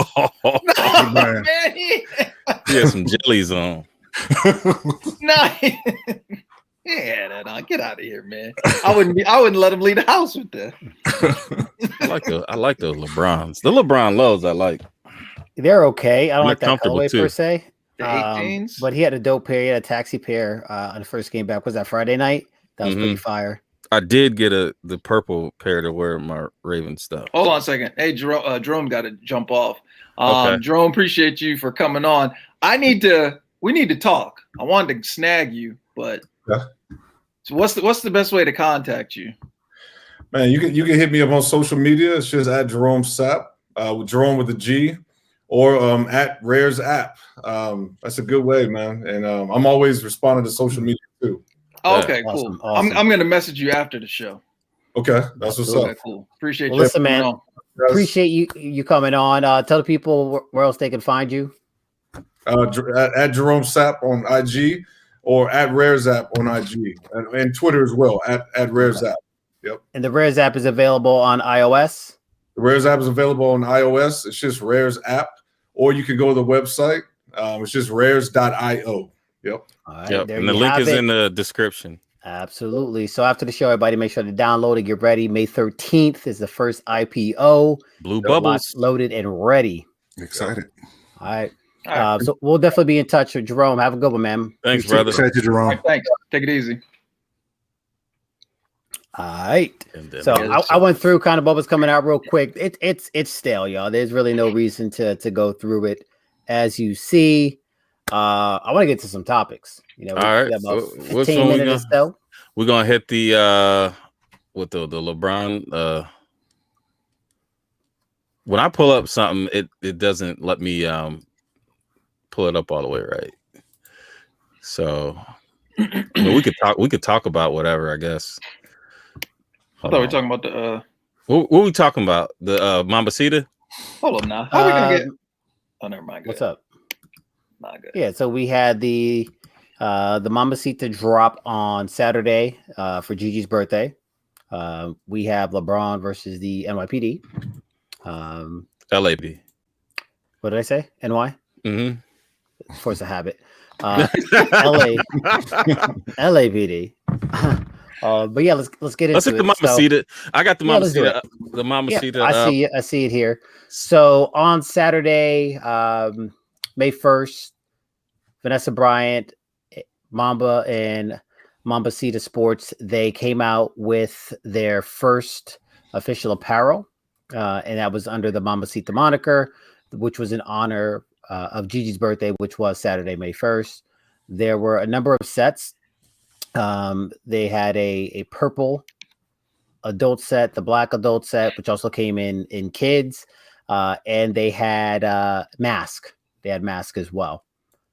man, he had some jellies on. No, yeah, that on. Get out of here, man. I wouldn't let him leave the house with that. I like those LeBrons. The LeBron lows I like. They're okay. I don't like that colorway too. Per se. The 18s. But he had a dope pair. He had a taxi pair on the first game back. Was that Friday night? That was pretty fire. I did get the purple pair to wear my Raven stuff. Hold on a second. Hey, Jerome got to jump off. Okay. Jerome, appreciate you for coming on. We need to talk. I wanted to snag you, but so what's the best way to contact you? Man, you can hit me up on social media. It's just at Gerome Sapp, with Jerome with a G, or at RARES app. That's a good way, man. And I'm always responding to social media too. Oh, okay, cool. Awesome. I'm gonna message you after the show. Okay, that's what's up. Cool. Appreciate you. Listen, man. Appreciate you coming on. Tell the people where else they can find you. At Gerome Sapp on IG, or at RARES app on IG, and Twitter as well, at RARES app. Yep. And the RARES app is available on iOS. The RARES app is available on iOS. It's just RARES app, or you can go to the website. It's just rares.io. Yep. All right, yep. And the link is in the description. Absolutely. So after the show, everybody make sure to download and get ready. May 13th is the first IPO. Blue Bubbles. Loaded and ready. Excited. All right. So we'll definitely be in touch with Jerome. Have a good one, man. Thanks, brother. Appreciate you, Jerome. Right, thanks. Take it easy. All right. So I went through kind of what was coming out real quick. It's stale, y'all. There's really no reason to go through it. As you see, I want to get to some topics. All right. About 15 minutes or so. We're gonna hit the with the LeBron. When I pull up something, it doesn't let me pull it up all the way right. So we could talk about whatever, I guess. I thought we were talking about the what were we talking about? The Mambacita? Hold up now. How are we gonna get never mind. What's up? Not good. Yeah, so we had the Mambacita drop on Saturday for Gigi's birthday. We have LeBron versus the NYPD. LAP. What did I say? NY? Mm-hmm. Force a habit. LAPD. But yeah, let's get into it. Let's hit the Mambacita. I got the Mambacita. The Mambacita. Yeah, I see it here. So on Saturday, May 1st, Vanessa Bryant, Mamba, and Mambacita Sports, they came out with their first official apparel, and that was under the Mambacita moniker, which was in honor of Gigi's birthday, which was Saturday, May 1st. There were a number of sets. They had a purple adult set, the black adult set, which also came in kids, and they had mask. They had mask as well.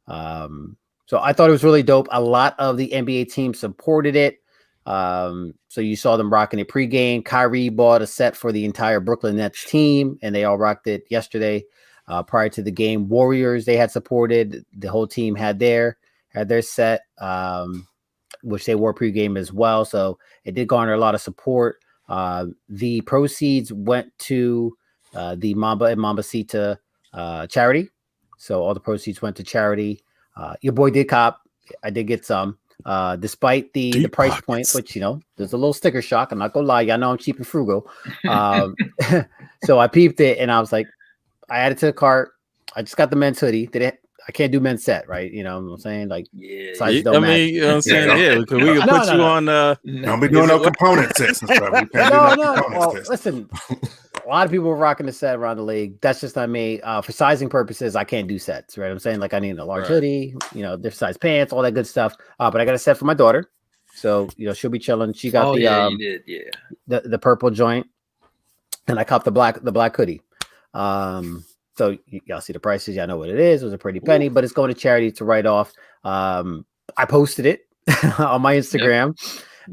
So I thought it was really dope. A lot of the NBA teams supported it. So you saw them rocking it pregame. Kyrie bought a set for the entire Brooklyn Nets team, and they all rocked it yesterday. Prior to the game, Warriors they had supported. The whole team had their set, which they wore pregame as well. So it did garner a lot of support. The proceeds went to the Mamba and Mambacita charity. So all the proceeds went to charity. Your boy did cop. I did get some. Despite the price pockets. Point, which there's a little sticker shock. I'm not gonna lie, y'all know I'm cheap and frugal. So I peeped it and I was like, I added to the cart. I just got the men's hoodie. I can't do men's set, right? You know what I'm saying? Like, sizes don't match. You know what I'm saying? Yeah, because we can put you on. Don't be doing no component sets and stuff. Well, listen, a lot of people were rocking the set around the league. That's just not me. For sizing purposes, I can't do sets, right? I'm saying like I need a large hoodie, different size pants, all that good stuff. But I got a set for my daughter, so she'll be chilling. She got the purple joint, and I copped the black hoodie. So y'all see the prices, y'all know what it is. It was a pretty penny, but it's going to charity to write off. I posted it on my Instagram.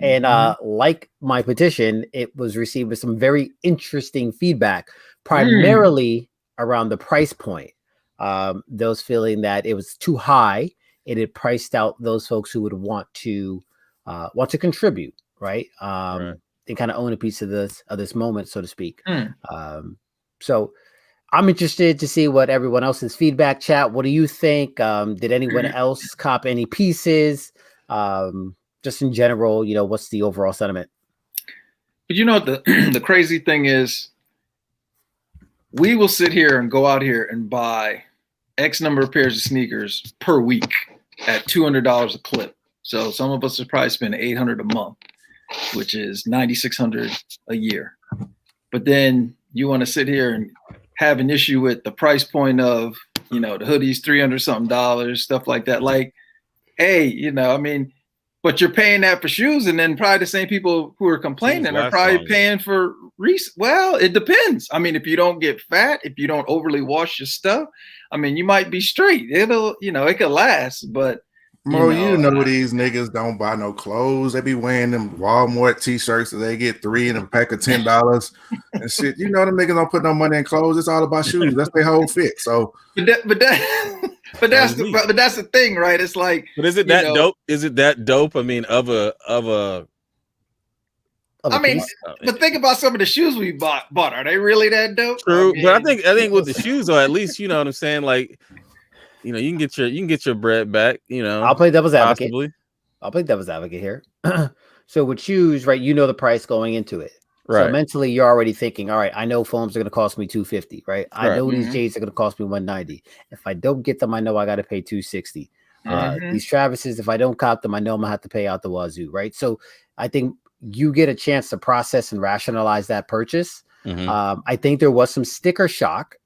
And like my petition, it was received with some very interesting feedback, primarily around the price point. Those feeling that it was too high, it had priced out those folks who would want to contribute, right? They kind of own a piece of this moment, so to speak. So I'm interested to see what everyone else's feedback. Chat, what do you think? Did anyone else cop any pieces? Just in general, what's the overall sentiment? But the crazy thing is, we will sit here and go out here and buy X number of pairs of sneakers per week at $200 a clip. So some of us are probably spending $800 a month, which is $9,600 a year. But then you want to sit here and have an issue with the price point of, the hoodies, $300 something, stuff like that. Like, hey, but you're paying that for shoes, and then probably the same people who are complaining are probably paying for well, it depends. If you don't get fat, if you don't overly wash your stuff, you might be straight. It'll, it could last, but these niggas don't buy no clothes. They be wearing them Walmart t-shirts that they get 3 in a pack of $10 and shit. Them niggas don't put no money in clothes. It's all about shoes. That's their whole fit. So, but that's the thing, right? It's like, but is it that dope? Is it that dope? But think about some of the shoes we bought. Are they really that dope? True, but I think with the shoes, though, at least you know what I'm saying. Like, you can get your bread back. I'll play devil's advocate. I'll play devil's advocate here. So with shoes, right? The price going into it. Right. So mentally, you're already thinking, all right, I know foams are going to cost me $250, right? I know these J's are going to cost me $190. If I don't get them, I know I got to pay $260. These Travises, if I don't cop them, I know I'm going to have to pay out the wazoo, right? So I think you get a chance to process and rationalize that purchase. I think there was some sticker shock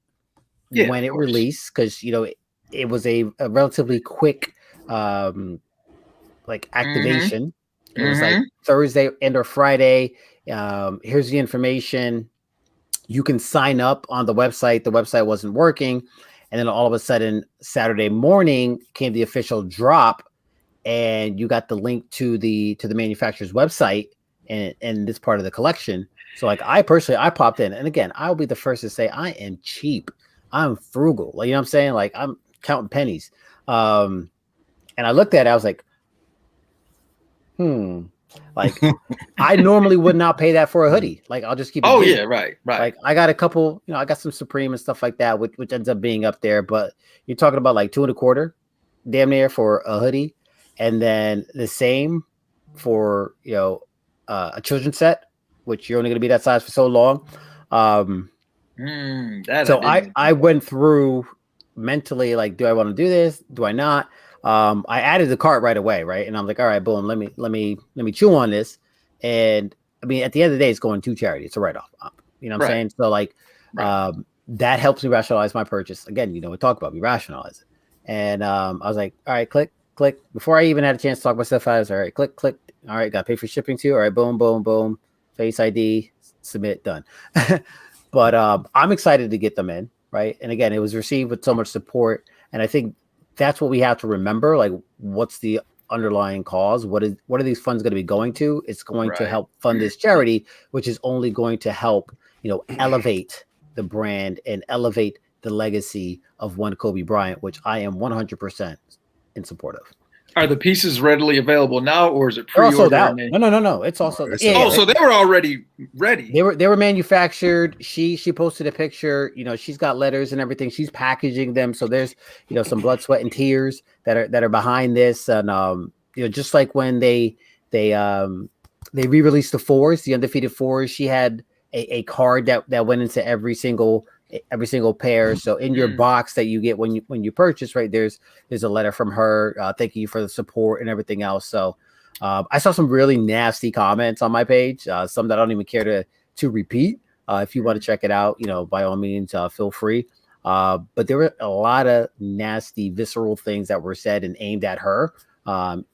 when it released because, it was a relatively quick activation. It was like Thursday and or Friday. Here's the information. You can sign up on the website. The website wasn't working. And then all of a sudden, Saturday morning came the official drop, and you got the link to the manufacturer's website and this part of the collection. So I popped in, and again, I'll be the first to say I am cheap. I'm frugal. Like, you know what I'm saying? Like, I'm counting pennies. And I looked at it, I was like, like I normally would not pay that for a hoodie. Like, I'll just keep it. Right. Like, I got a couple, I got some Supreme and stuff like that, which ends up being up there, but you're talking about like $2.25 damn near for a hoodie, and then the same for a children's set, which you're only going to be that size for so long. I went through mentally, like, do I want to do this? Do I not? I added the cart right away, right? And I'm like, all right, boom, let me chew on this. And at the end of the day, it's going to charity. It's a write-off. You know what I'm saying? So like, that helps me rationalize my purchase. Again, we talk about we rationalize it. And I was like, all right, click. Before I even had a chance to talk myself out, I was all right, click. All right, got to pay for shipping too. All right, boom. Face ID, submit, done. But I'm excited to get them in, right? And again, it was received with so much support. And I think that's what we have to remember. Like, what's the underlying cause? What are these funds going to be going to? It's going to help fund this charity, which is only going to help, elevate the brand and elevate the legacy of one Kobe Bryant, which I am 100% in support of. Are the pieces readily available now, or is it pre-ordered? pre-ordered? No. It's also so they were already ready. They were manufactured. She posted a picture. She's got letters and everything. She's packaging them. So there's some blood, sweat, and tears that are behind this. And just like when they re-released the fours, the undefeated fours, she had a card that went into every single pair. So in your box that you get when you purchase, right, there's a letter from her thanking you for the support and everything else. So I saw some really nasty comments on my page, some that I don't even care to repeat. If you want to check it out, by all means, feel free. But there were a lot of nasty, visceral things that were said and aimed at her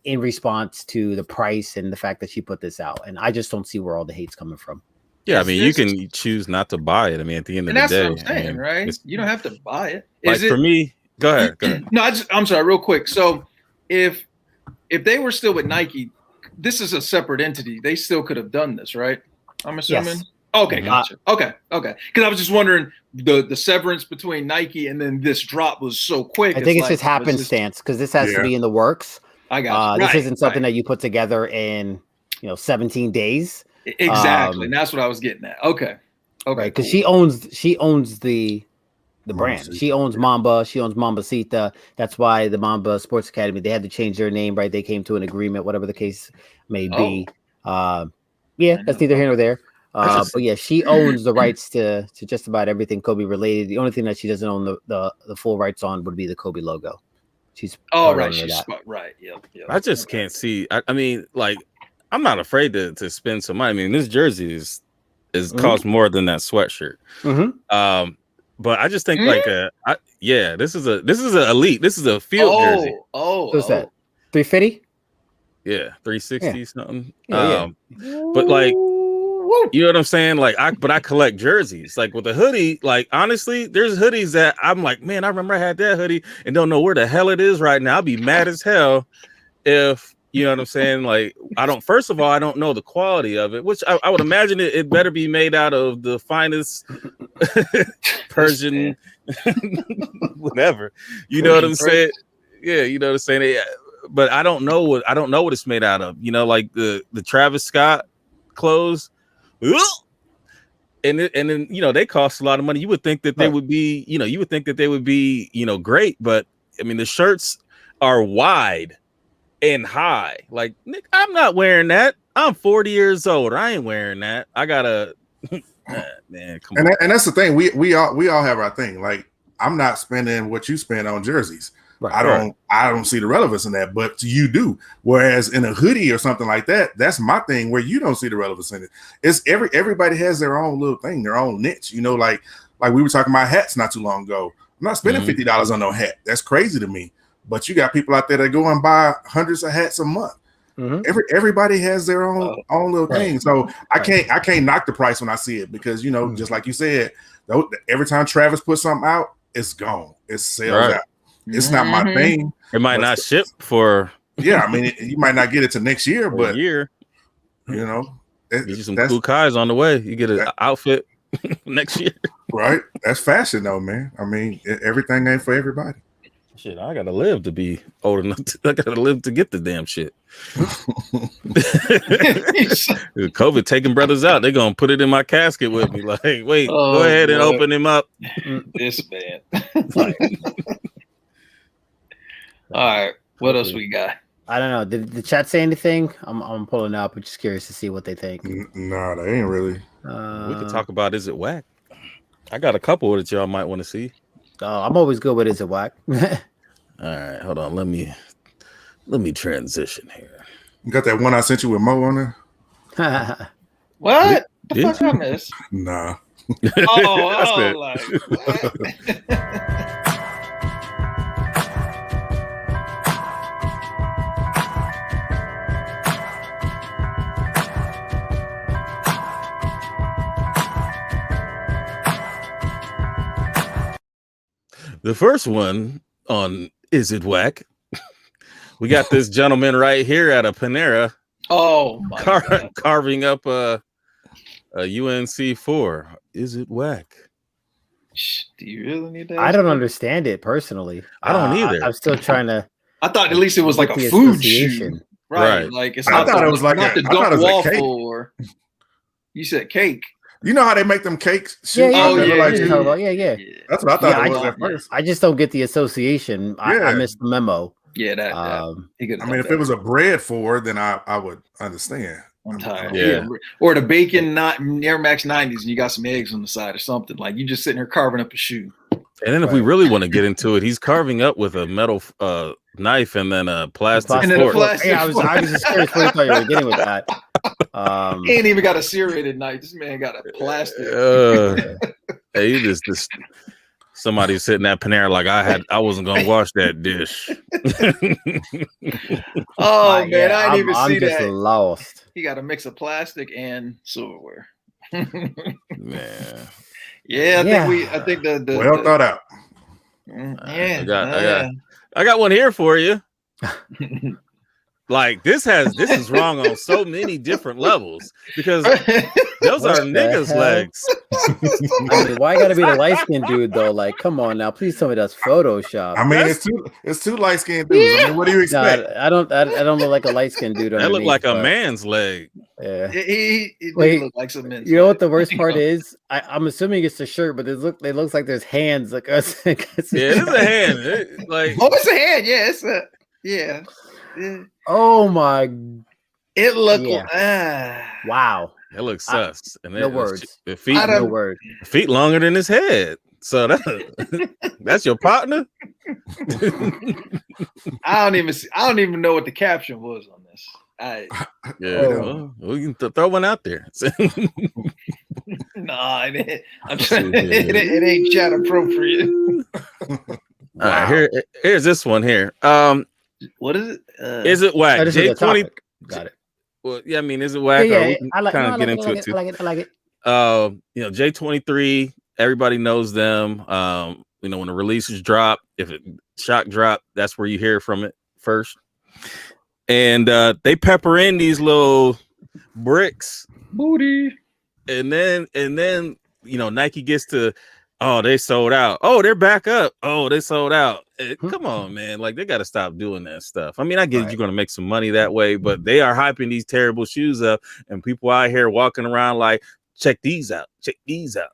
in response to the price and the fact that she put this out. And I just don't see where all the hate's coming from. Yeah, I mean, you can choose not to buy it. I mean, at the end of the day, that's what I'm saying, right? You don't have to buy it. Like for me, go ahead. No, I'm sorry, real quick. So if they were still with Nike, this is a separate entity. They still could have done this, right? I'm assuming. Yes. Okay, gotcha. Okay. Because I was just wondering the severance between Nike and then this drop was so quick. I think it's just happenstance because this has to be in the works. I got you. This isn't something that you put together in 17 days. Exactly. And that's what I was getting at. Okay. Right. Because she owns the brand. She owns Mamba. She owns Mambacita. That's why the Mamba Sports Academy, they had to change their name, right? They came to an agreement, whatever the case may be. That's neither here nor there. But yeah, she owns the rights to just about everything Kobe related. The only thing that she doesn't own the full rights on would be the Kobe logo. She's right. She's right. Yep. I just can't see. I mean, like, I'm not afraid to spend some money. I mean, this jersey is cost more than that sweatshirt. But I just think this is a elite. This is a field jersey. What's that? 350? Yeah, 360 something. But like, you know what I'm saying? Like, I collect jerseys. Like with a hoodie, like honestly, there's hoodies that I'm like, man, I remember I had that hoodie and don't know where the hell it is right now. I'll be mad as hell if. You know what I'm saying? Like, first of all, I don't know the quality of it, which I would imagine it better be made out of the finest Persian, whatever. You know what I'm saying? Yeah, you know what I'm saying? But I don't know what it's made out of. Like the Travis Scott clothes. And then they cost a lot of money. You would think that they would be, great, but I mean the shirts are wide and high. Like, Nick, I'm not wearing that. I'm 40 years old. I ain't wearing that. I gotta man, come on. And that's the thing. We all have our thing. Like, I'm not spending what you spend on jerseys. Right. I don't see the relevance in that, but you do. Whereas in a hoodie or something like that, that's my thing where you don't see the relevance in it. It's everybody has their own little thing, their own niche. Like we were talking about hats not too long ago. I'm not spending $50 on no hat. That's crazy to me. But you got people out there that go and buy hundreds of hats a month. Everybody has their own little thing. So I can't knock the price when I see it because just like you said, every time Travis puts something out, it's gone. It sells out. It's not my thing. It might not ship for. Yeah, I mean, you might not get it to next year, but a year. Get you some cool Kais on the way. You get an outfit next year. Right. That's fashion, though, man. I mean, everything ain't for everybody. Shit, I gotta live to be old enough. I gotta live to get the damn shit. COVID taking brothers out. They're gonna put it in my casket with me. Like, wait, go ahead and open him up. This man. All right, what else we got? I don't know. Did the chat say anything? I'm pulling up. I'm just curious to see what they think. No, they ain't really. We could talk about is it whack? I got a couple that y'all might want to see. I'm always good with is it whack? All right, hold on. Let me transition here. You got that one I sent you with Mo on there? What? The fuck I miss? Nah. That's it. Like what? The first one on Is It Whack? We got this gentleman right here at a Panera. Oh my God. Carving up a UNC4. Is it whack? Do you really need that? I don't understand it personally. I don't either. I'm still trying to. I thought at least it was like a food shoe. Right. Like it's I not thought the, it was like not a- the I thought it Dunk was a cake. waffle or you said cake. You know how they make them cakes? Yeah, yeah, Oh, yeah, yeah, like, yeah. yeah. That's what I thought Yeah, it was at first. I just don't get the association. I Yeah. missed the memo. Yeah, that he could. I mean, if it was a bread for, then I would understand. I'm tired. Yeah. Or the bacon not Air Max 90s and you got some eggs on the side or something. Like you just sitting here carving up a shoe. And then if we really want to get into it, he's carving up with a metal knife and then a plastic And then a fork. plastic Yeah, I was just curious where you thought you were getting with that. He ain't even got a serrated knife. This man got a plastic. Hey, you just somebody sitting at Panera like I wasn't gonna wash that dish. Oh man, I didn't even I'm see just that. lost. He got a mix of plastic and silverware. Man. Yeah, I think the Well thought out. I got one here for you. Like this is wrong on so many different levels because those are niggas' legs. I mean, why gotta be the light skinned dude though? Like, come on now, please tell me that's Photoshop. I mean, it's two light skinned dudes. I mean, what do you expect? I don't look like a light skinned dude. That look like a man's leg. Yeah. He Wait, look like some men's you know leg. what the worst part is? I'm assuming it's the shirt, but it looks like there's hands. Like us. Yeah, it's a hand. It's a hand. Yeah, it's a yeah. Oh my! It looked wow. It looks sus. And No words. The feet, No word. feet longer than his head. So that's your partner. I don't even know what the caption was on this. Well, we can throw one out there. Nah, it ain't chat appropriate. All right, here's this one here. What is it? Is it whack? J20. Got it. Well, yeah, I mean, is it whack? Yeah, We can I kind of get into it too. I like it. J23. Everybody knows them. When the releases drop, if it shock drop, that's where you hear from it first. And they pepper in these little bricks, booty, and then Nike gets to. Oh, they sold out. Oh, they're back up. Oh, they sold out. Come on, man. Like, they got to stop doing that stuff. I mean, I get you're going to make some money that way, but they are hyping these terrible shoes up, and people out here walking around like, check these out. Check these out.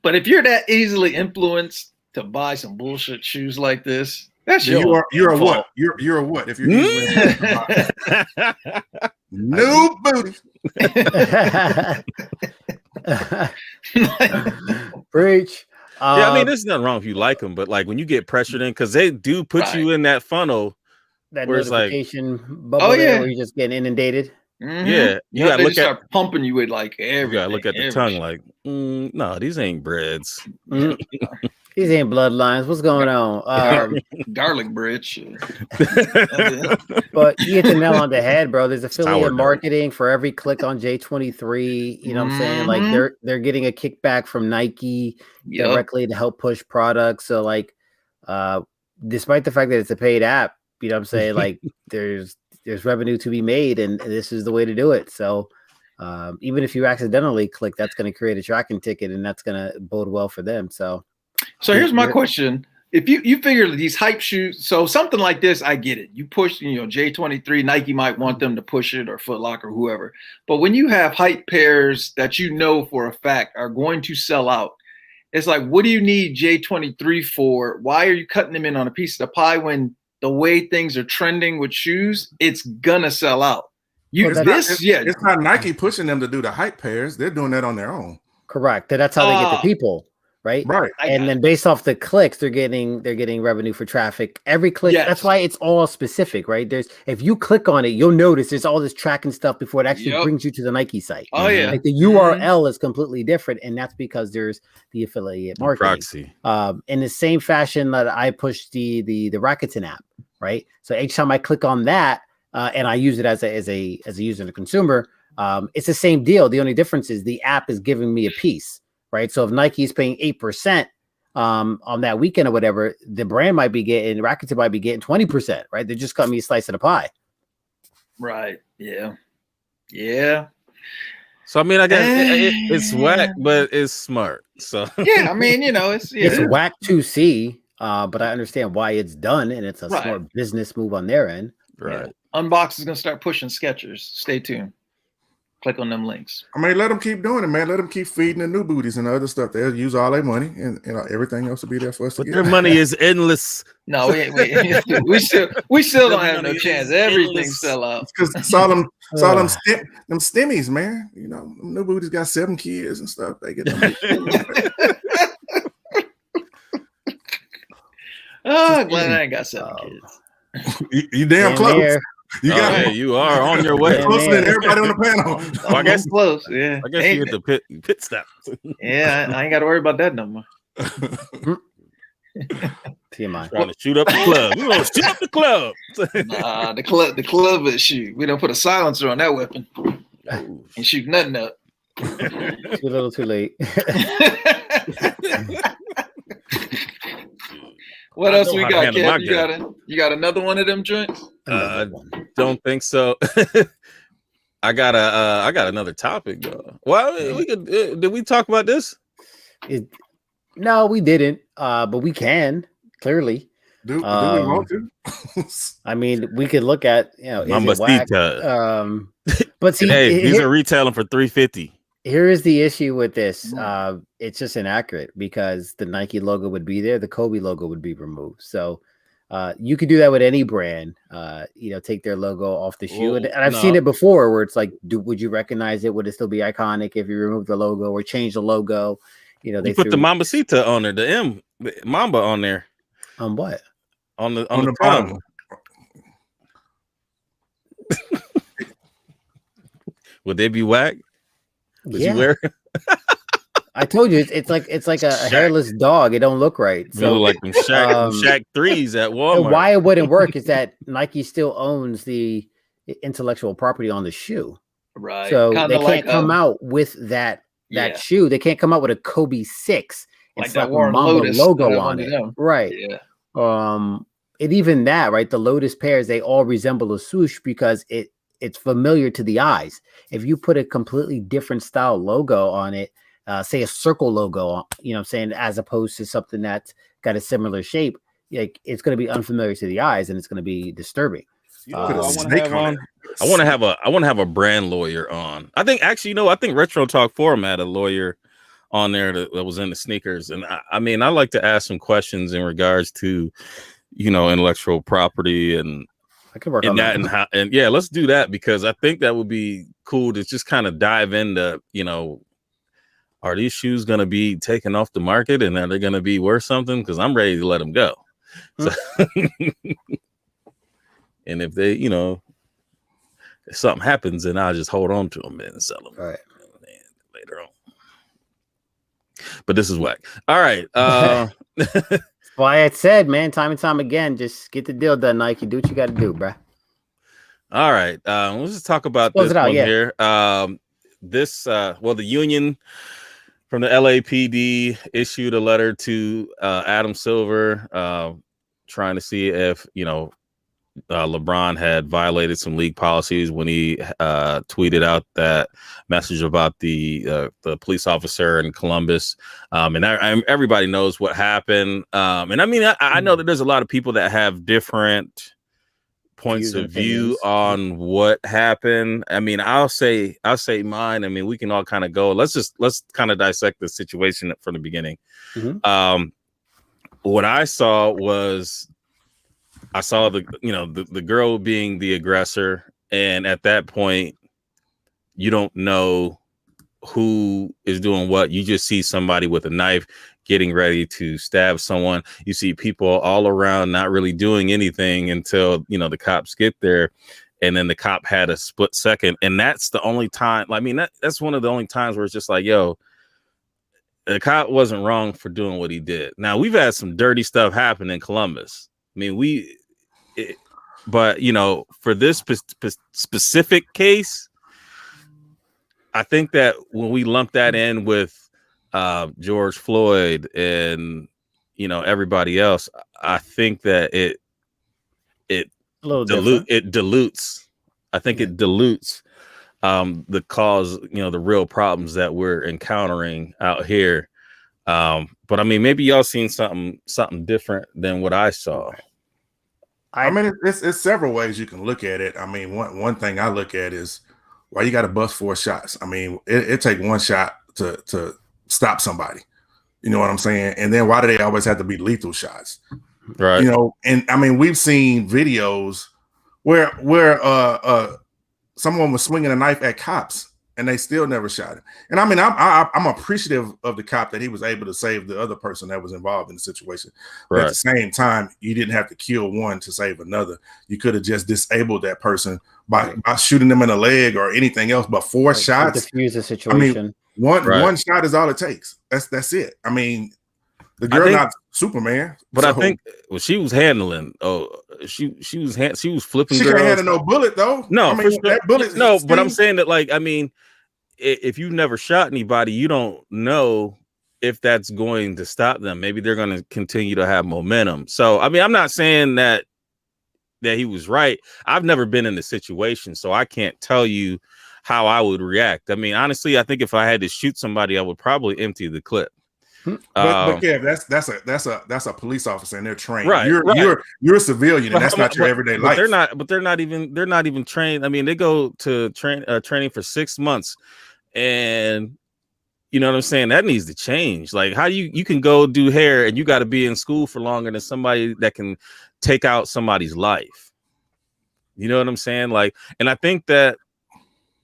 But if you're that easily influenced to buy some bullshit shoes like this, that's you're a what? You're a what? If you're new booty. Preach. Yeah, I mean, there's nothing wrong if you like them, but like when you get pressured in, because they do put you in that funnel, that where it's like, bubble there, where you're just getting inundated. Mm-hmm. Yeah, you gotta look start pumping you with like everything. You gotta look at the tongue, like, no, these ain't breads. These ain't bloodlines. What's going on? Garlic bread. But you hit the nail on the head, bro. There's affiliate marketing for every click on J23. You know what I'm saying? Like they're getting a kickback from Nike directly to help push products. So like, despite the fact that it's a paid app, you know what I'm saying? Like there's revenue to be made, and this is the way to do it. So even if you accidentally click, that's going to create a tracking ticket, and that's going to bode well for them. So here's my question. If you figure these hype shoes, so something like this, I get it. You push, J23, Nike might want them to push it, or Foot Locker, whoever. But when you have hype pairs that you know for a fact are going to sell out, it's like, what do you need J23 for? Why are you cutting them in on a piece of the pie when the way things are trending with shoes, it's gonna sell out? It's not Nike pushing them to do the hype pairs. They're doing that on their own. Correct. That's how they get the people. right? Right. And then based off the clicks, they're getting revenue for traffic. Every click, that's why it's all specific, right? If you click on it, you'll notice there's all this tracking stuff before it actually brings you to the Nike site. Oh yeah. Like the URL is completely different, and that's because there's the affiliate marketing. Proxy. In the same fashion that I push the Rakuten app, right? So each time I click on that, and I use it as a user and a consumer, it's the same deal. The only difference is the app is giving me a piece, right? So if Nike is paying 8% on that weekend or whatever, the brand might be getting, Rakuten might be getting 20%, right? They're just cutting me a slice of the pie. Right. Yeah. Yeah. So I mean, I guess it's whack, but it's smart. So yeah, I mean, it's whack to see, but I understand why it's done, and it's a smart business move on their end. Right. Yeah. Unbox is gonna start pushing Skechers. Stay tuned. Click on them links. I mean, let them keep doing it, man. Let them keep feeding the new booties and the other stuff. They'll use all their money, and everything else will be there for us. But their money is endless. No, we still don't have no chance. Everything sell out. Because saw them stimmies, man. Them new booties got 7 kids and stuff. They get them. Oh, glad I ain't got 7 kids. You damn close. You are on your way. Closer than everybody on the panel. Well, I guess close. Yeah. I guess you hit the pit stop. Yeah, I ain't got to worry about that no more. TMI. Trying to shoot up the club. We're gonna shoot up the club. Nah, the club is shoot. We don't put a silencer on that weapon. And shoot nothing up. Too little, too late. What else we got, Kev? You got another one of them joints? Don't think so. I got another topic though. Well, we could. Did we talk about this? No, we didn't. But we can clearly. Do we want to? I mean, we could look at Mambacita. But see, hey, these are retailing for $350. Here is the issue with this. It's just inaccurate because the Nike logo would be there, the Kobe logo would be removed. So you could do that with any brand. Take their logo off the shoe, and I've seen it before where it's like, would you recognize it? Would it still be iconic if you remove the logo or change the logo? They put the Mambacita on there, the Mamba on there. On what? On the bottom. Would they be whack? Would you wear? I told you it's like a hairless dog. It don't look right. So like them Shaq 3s at Walmart. Why it wouldn't work is that Nike still owns the intellectual property on the shoe. Right. So they can't come out with that shoe. They can't come out with a Kobe 6 and slap a Mamba logo on it. Right. Yeah. And even that, right? The Lotus pairs, they all resemble a swoosh because it's familiar to the eyes. If you put a completely different style logo on it, say a circle logo, as opposed to something that's got a similar shape, like it's going to be unfamiliar to the eyes and it's going to be disturbing. I want to have a brand lawyer on. I think Retro Talk Forum had a lawyer on there that was in the sneakers, and I mean, I like to ask some questions in regards to intellectual property and I could work on that. And yeah, let's do that because I think that would be cool to just kind of dive into, are these shoes going to be taken off the market and are they going to be worth something? Because I'm ready to let them go. So, and if they, if something happens, then I'll just hold on to them and sell them later on. But this is whack. All right. Why I said, man, time and time again, just get the deal done, Nike. Do what you got to do, bro. All right. Let's just talk about this one here. The union from the LAPD issued a letter to Adam Silver trying to see if, LeBron had violated some league policies when he tweeted out that message about the police officer in Columbus. And everybody knows what happened. And I mean, I know that there's a lot of people that have different points of view on what happened. I mean, I'll say mine. I mean, we can all kind of go. Let's kind of dissect the situation from the beginning. Mm-hmm. What I saw was the girl being the aggressor, and at that point, you don't know who is doing what. You just see somebody with a knife getting ready to stab someone. You see people all around not really doing anything until, you know, the cops get there. And then the cop had a split second. And that's the only time. I mean, that's one of the only times where it's just like, yo, the cop wasn't wrong for doing what he did. Now, we've had some dirty stuff happen in Columbus. I mean, but, you know, for this specific case, I think that when we lump that in with George Floyd and, you know, everybody else, I think that it dilutes. I think it dilutes the cause, you know, the real problems that we're encountering out here. But I mean, maybe y'all seen something different than what I saw. I mean, it's several ways you can look at it. I mean, one thing I look at is why you got to bust 4 shots. I mean, it take 1 shot to stop somebody. You know what I'm saying? And then why do they always have to be lethal shots? Right. You know, and I mean, we've seen videos where someone was swinging a knife at cops and they still never shot him. And I mean, I'm appreciative of the cop that he was able to save the other person that was involved in the situation. But at the same time, you didn't have to kill one to save another. You could have just disabled that person by shooting them in the leg or anything else. But 4 shots, diffuse the situation. I mean, one shot is all it takes. That's it. I mean, the girl not Superman, but so, I think she was handling. She was flipping. She girls. Can't handle no bullet though. No, I mean, sure. that bullet. No, but I'm saying that, like, I mean, if you've never shot anybody, you don't know if that's going to stop them. Maybe they're going to continue to have momentum. So, I mean, I'm not saying that he was right. I've never been in the situation, so I can't tell you how I would react. I mean, honestly, I think if I had to shoot somebody, I would probably empty the clip. But Kev, that's a police officer and they're trained. Right, you're a civilian and that's not your everyday life. They're not even trained. I mean, they go to training for 6 months, and you know what I'm saying? That needs to change. Like, how you can go do hair and you got to be in school for longer than somebody that can take out somebody's life. You know what I'm saying? Like, and I think that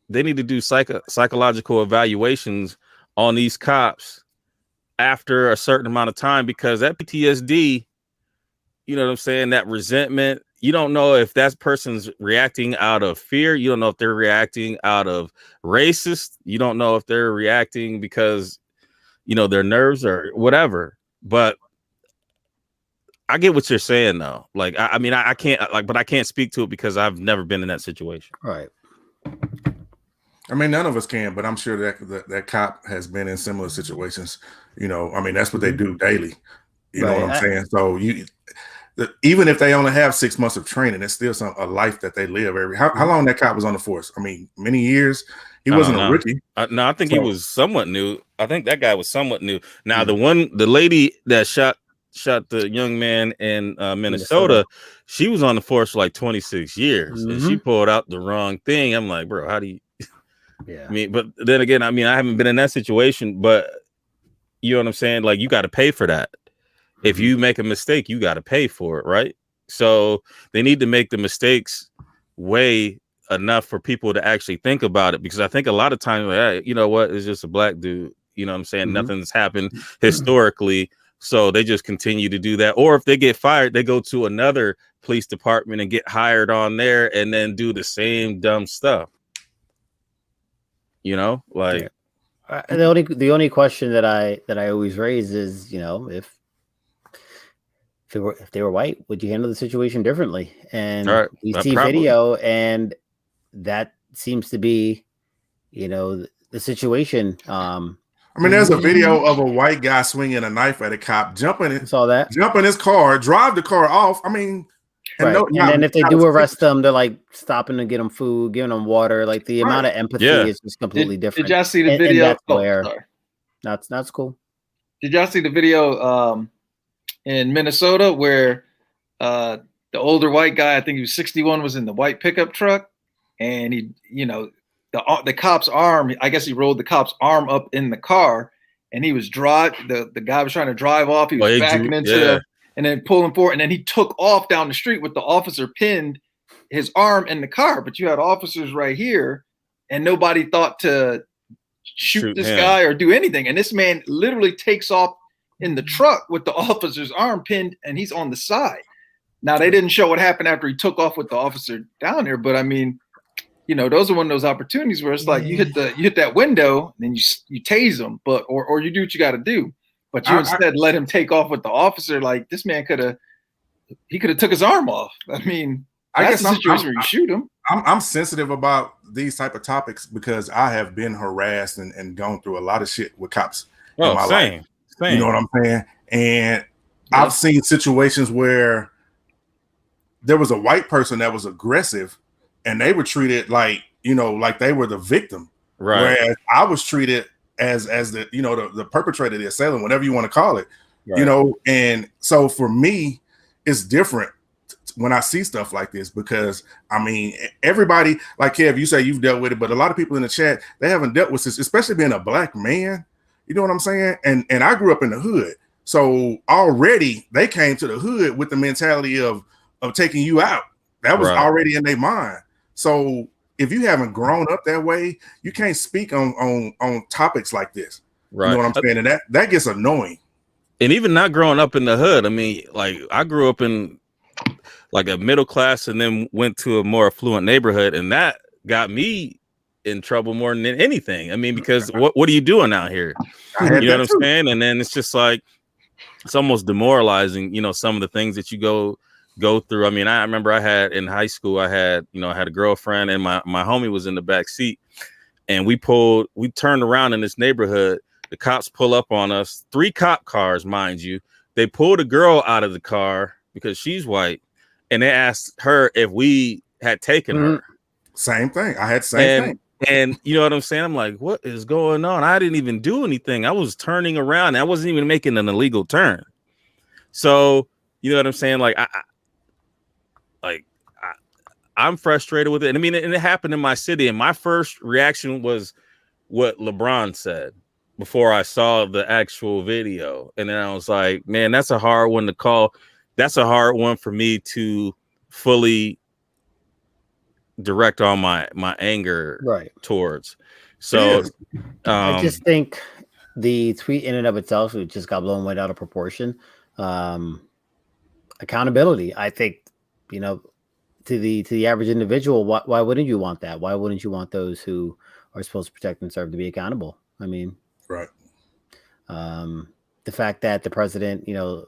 they need to do psychological evaluations on these cops after a certain amount of time, because that PTSD, you know what I'm saying, that resentment, you don't know if that person's reacting out of fear. You don't know if they're reacting out of racist. You don't know if they're reacting because, you know, their nerves or whatever. But I get what you're saying, though. Like, I mean, I can't, like, but I can't speak to it because I've never been in that situation. Right. I mean, none of us can, but I'm sure that cop has been in similar situations. You know, I mean, that's what they do daily. You know what I'm saying? So even if they only have 6 months of training, it's still a life that they live every. How long that cop was on the force? I mean, many years. He wasn't a rookie. No, I think he was somewhat new. I think that guy was somewhat new. Now, the lady that shot the young man in Minnesota, she was on the force for like 26 years, and she pulled out the wrong thing. I'm like, bro, how do you? Yeah. I mean, but then again, I mean, I haven't been in that situation, but you know what I'm saying? Like, you got to pay for that. If you make a mistake, you got to pay for it, right? So they need to make the mistakes weigh enough for people to actually think about it, because I think a lot of times, like, hey, you know what? It's just a black dude. You know what I'm saying? Nothing's happened historically. So they just continue to do that. Or if they get fired, they go to another police department and get hired on there and then do the same dumb stuff. You know, like the only question that I always raise is, you know, if they were white, would you handle the situation differently? And we see video, and that seems to be, you know, the situation. I mean, there's a video of a white guy swinging a knife at a cop, jump in his car, drive the car off. I mean, and then if they do arrest them, they're like stopping to get them food, giving them water. Like the amount of empathy is just completely different. Did y'all see the video? That's cool. Did y'all see the video in Minnesota where the older white guy, I think he was 61, was in the white pickup truck, and he, you know, the cop's arm, I guess he rolled the cop's arm up in the car, and he was the guy was trying to drive off. He was backing into and then pulling forward, and then he took off down the street with the officer pinned his arm in the car. But you had officers right here, and nobody thought to shoot this guy or do anything. And this man literally takes off in the truck with the officer's arm pinned, and he's on the side. Now, they didn't show what happened after he took off with the officer down there, but I mean, you know, those are one of those opportunities where it's like you hit that window, and then you tase him, but or you do what you got to do, but you instead let him take off with the officer. Like, this man could have took his arm off. I mean, I guess the situation where you shoot him. I'm sensitive about these type of topics because I have been harassed and gone through a lot of shit with cops in my life. You know what I'm saying? And I've seen situations where there was a white person that was aggressive, and they were treated like, you know, like they were the victim. Right. Whereas I was treated as the, you know, the perpetrator, the assailant, whatever you want to call it. Right. You know, and so for me, it's different when I see stuff like this, because I mean, everybody, like Kev, you say you've dealt with it, but a lot of people in the chat, they haven't dealt with this, especially being a black man. You know what I'm saying? And I grew up in the hood. So already they came to the hood with the mentality of taking you out. That was already in their mind. So if you haven't grown up that way, you can't speak on topics like this. Right. You know what I'm saying? And that gets annoying. And even not growing up in the hood, I mean, like, I grew up in like a middle class and then went to a more affluent neighborhood, and that got me in trouble more than anything. I mean, because what are you doing out here? You know what I'm saying? And then it's just like, it's almost demoralizing, you know, some of the things that you go through. I mean, I remember in high school, I had a girlfriend, and my homie was in the back seat, and we turned around in this neighborhood. The cops pull up on us, 3 cop cars, mind you. They pulled a girl out of the car because she's white, and they asked her if we had taken her. Same thing. I had the same thing. And you know what I'm saying? I'm like, what is going on? I didn't even do anything. I was turning around. I wasn't even making an illegal turn. So, you know what I'm saying? Like, I'm frustrated with it. And I mean, and it happened in my city. And my first reaction was what LeBron said before I saw the actual video. And then I was like, man, that's a hard one to call. That's a hard one for me to fully direct all my anger towards. So I just think the tweet in and of itself, it just got blown way out of proportion. Accountability, I think, you know, to the average individual, why wouldn't you want that? Why wouldn't you want those who are supposed to protect and serve to be accountable? I mean, the fact that the president, you know,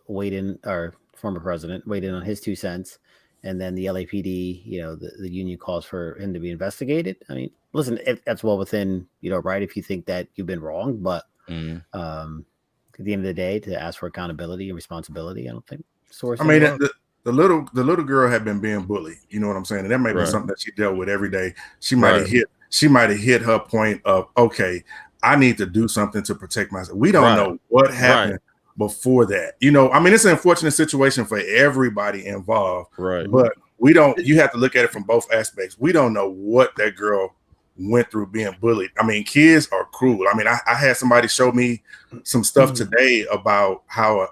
former president weighed in on his 2 cents, and then the LAPD, you know, the union calls for him to be investigated. I mean, listen, that's well within, you know, right, if you think that you've been wrong, but at the end of the day, to ask for accountability and responsibility, I don't think source. I mean, the little girl had been being bullied. You know what I'm saying? And that may be something that she dealt with every day. She might have hit her point of, okay, I need to do something to protect myself. We don't know what happened before that. You know, I mean, it's an unfortunate situation for everybody involved. Right. But you have to look at it from both aspects. We don't know what that girl went through being bullied. I mean, kids are cruel. I mean, I had somebody show me some stuff today about how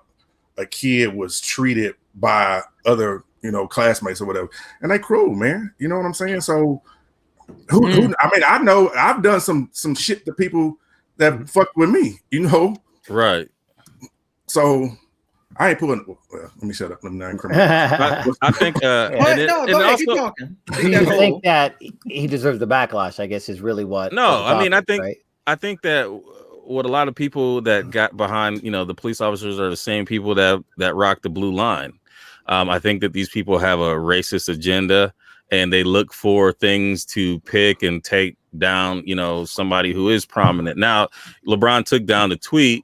a kid was treated by other, you know, classmates or whatever. And they cruel, man. You know what I'm saying? So who I mean, I know I've done some shit to people that fuck with me, you know? Right. So I ain't pulling. Well, let me shut up. I'm not incriminating. I think. Keep talking. You think that he deserves the backlash? I guess is really what. No, I mean, I think that what a lot of people that got behind, you know, the police officers are the same people that rock the blue line. I think that these people have a racist agenda, and they look for things to pick and take down, you know, somebody who is prominent. Now, LeBron took down the tweet.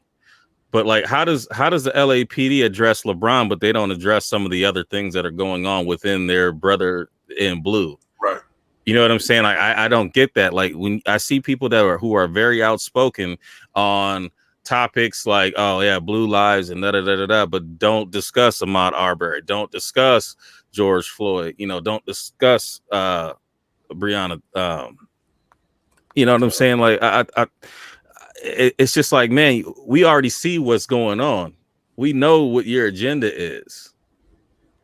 But like, how does the LAPD address LeBron, but they don't address some of the other things that are going on within their brother in blue? Right. You know what I'm saying? Like, I don't get that. Like, when I see people who are very outspoken on topics like, oh yeah, blue lives and but don't discuss Ahmaud Arbery, don't discuss George Floyd, you know, don't discuss Breonna. You know what I'm saying? Like, it's just like, man, we already see what's going on. We know what your agenda is.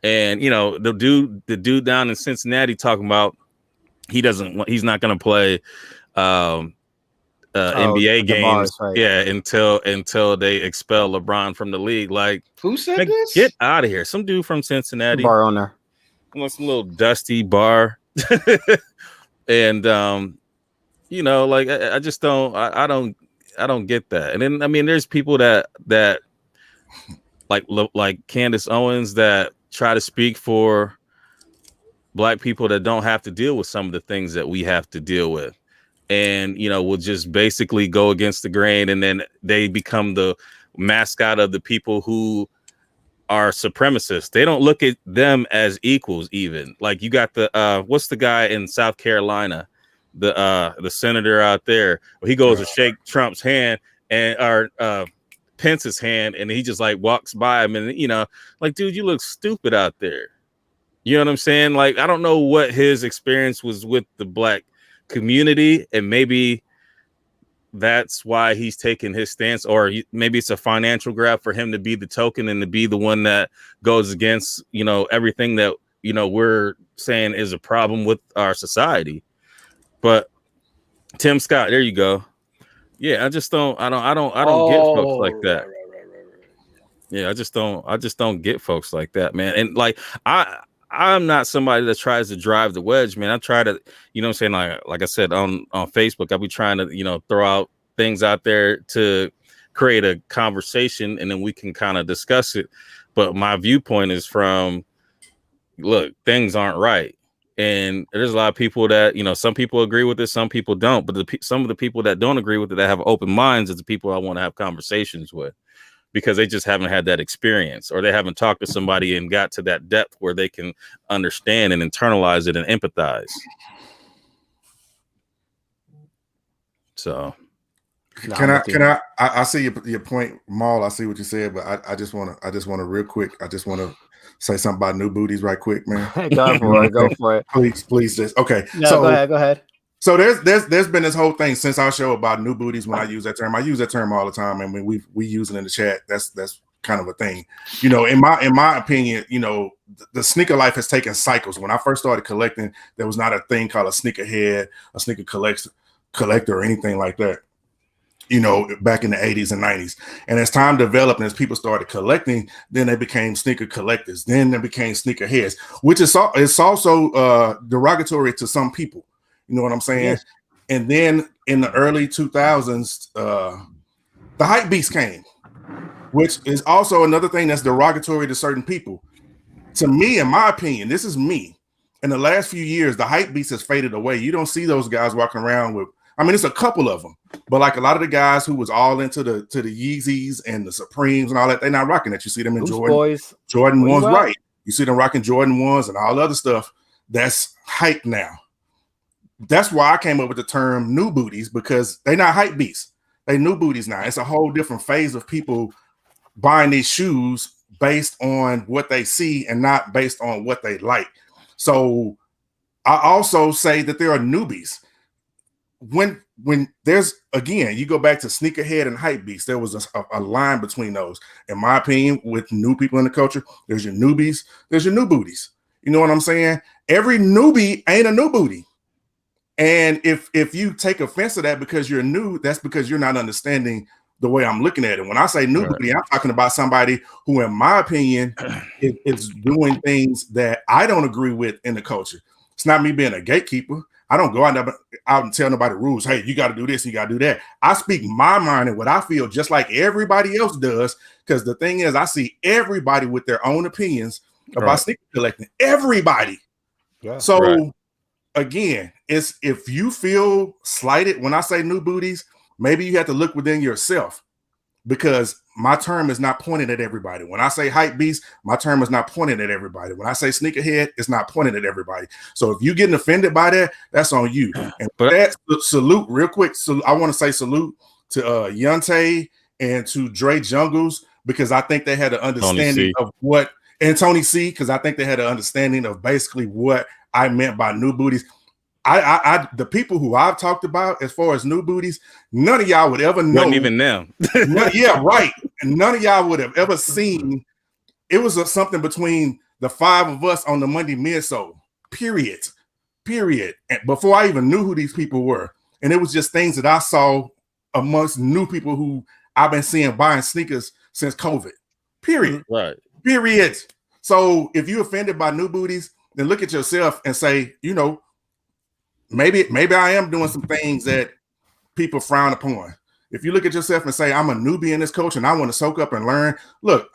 And, you know, the dude down in Cincinnati talking about he's not going to play NBA games. Bars, right. Yeah, until they expel LeBron from the league. Like, who said like, this? get out of here. Some dude from Cincinnati. Bar owner. Some little dusty bar. And you know, like I just don't I don't get that. And then I mean there's people that like Candace Owens that try to speak for Black people that don't have to deal with some of the things that we have to deal with, and you know, will just basically go against the grain, and then they become the mascot of the people who are supremacists. They don't look at them as equals. Even like you got the what's the guy in South Carolina, the senator out there, where he goes to shake Trump's hand or Pence's hand, and he just like walks by him, and you know, like, dude, you look stupid out there. You know what I'm saying? Like, I don't know what his experience was with the Black community, and maybe that's why he's taking his stance, or maybe it's a financial grab for him to be the token and to be the one that goes against, you know, everything that, you know, we're saying is a problem with our society. But Tim Scott, there you go. Yeah, I don't get folks like that. Yeah, I just don't get folks like that, man. And like I'm not somebody that tries to drive the wedge, man. I try to, you know what I'm saying? Like I said on Facebook, I'll be trying to, you know, throw out things out there to create a conversation, and then we can kind of discuss it. But my viewpoint is from, look, things aren't right. And there's a lot of people that, you know, some people agree with it, some people don't. But some of the people that don't agree with it, that have open minds, is the people I want to have conversations with, because they just haven't had that experience, or they haven't talked to somebody and got to that depth where they can understand and internalize it and empathize. So I see your point, Maul. I see what you said, but I just want to real quick. I just want to say something about new booties right quick, man. Go for it. Please just okay. No, so go ahead. So there's been this whole thing since our show about new booties. When I use that term all the time, and when we use it in the chat, that's kind of a thing. You know, in my opinion, you know, the sneaker life has taken cycles. When I first started collecting, there was not a thing called a sneakerhead, a sneaker collector, or anything like that. You know, back in the 80s and 90s. And as time developed and as people started collecting, then they became sneaker collectors. Then they became sneaker heads, which is also derogatory to some people. You know what I'm saying? Yes. And then in the early 2000s, the hype beast came, which is also another thing that's derogatory to certain people. To me, in my opinion, this is me. In the last few years, the hype beast has faded away. You don't see those guys walking around with, I mean, it's a couple of them, but like a lot of the guys who was all into the Yeezys and the Supremes and all that, they're not rocking that. You see them in Jordan 1s, right? You see them rocking Jordan 1s and all the other stuff. That's hype now. That's why I came up with the term new booties, because they're not hype beasts. They new booties now. It's a whole different phase of people buying these shoes based on what they see and not based on what they like. So I also say that there are newbies. When there's, again, you go back to sneakerhead and hype beast, there was a line between those. In my opinion, with new people in the culture, there's your newbies, there's your new booties. You know what I'm saying? Every newbie ain't a new booty. And if you take offense to that because you're new, that's because you're not understanding the way I'm looking at it. When I say new booty, I'm talking about somebody who, in my opinion, is doing things that I don't agree with in the culture. It's not me being a gatekeeper. I don't go out and tell nobody rules. Hey, you got to do this, you got to do that. I speak my mind and what I feel, just like everybody else does. Because the thing is, I see everybody with their own opinions about sneaker collecting. Everybody. Yeah. So again, it's, if you feel slighted when I say new booties, maybe you have to look within yourself, because my term is not pointed at everybody. When I say hype beast, my term is not pointed at everybody. When I say sneakerhead, it's not pointed at everybody. So if you're getting offended by that, that's on you. And that salute real quick. So I want to say salute to Yunte and to Dre Jungles, because I think they had an understanding of what, and Tony C, because I think they had an understanding of basically what I meant by new booties. I the people who I've talked about as far as new booties, none of y'all would ever know. Not even them. Yeah, right. And none of y'all would have ever seen. It was something between the five of us on the Monday midsole. Period. And before I even knew who these people were, and it was just things that I saw amongst new people who I've been seeing buying sneakers since COVID. Period. Right. Period. So if you're offended by new booties, then look at yourself and say, you know, maybe I am doing some things that people frown upon. If you look at yourself and say, I'm a newbie in this culture and I want to soak up and learn, look,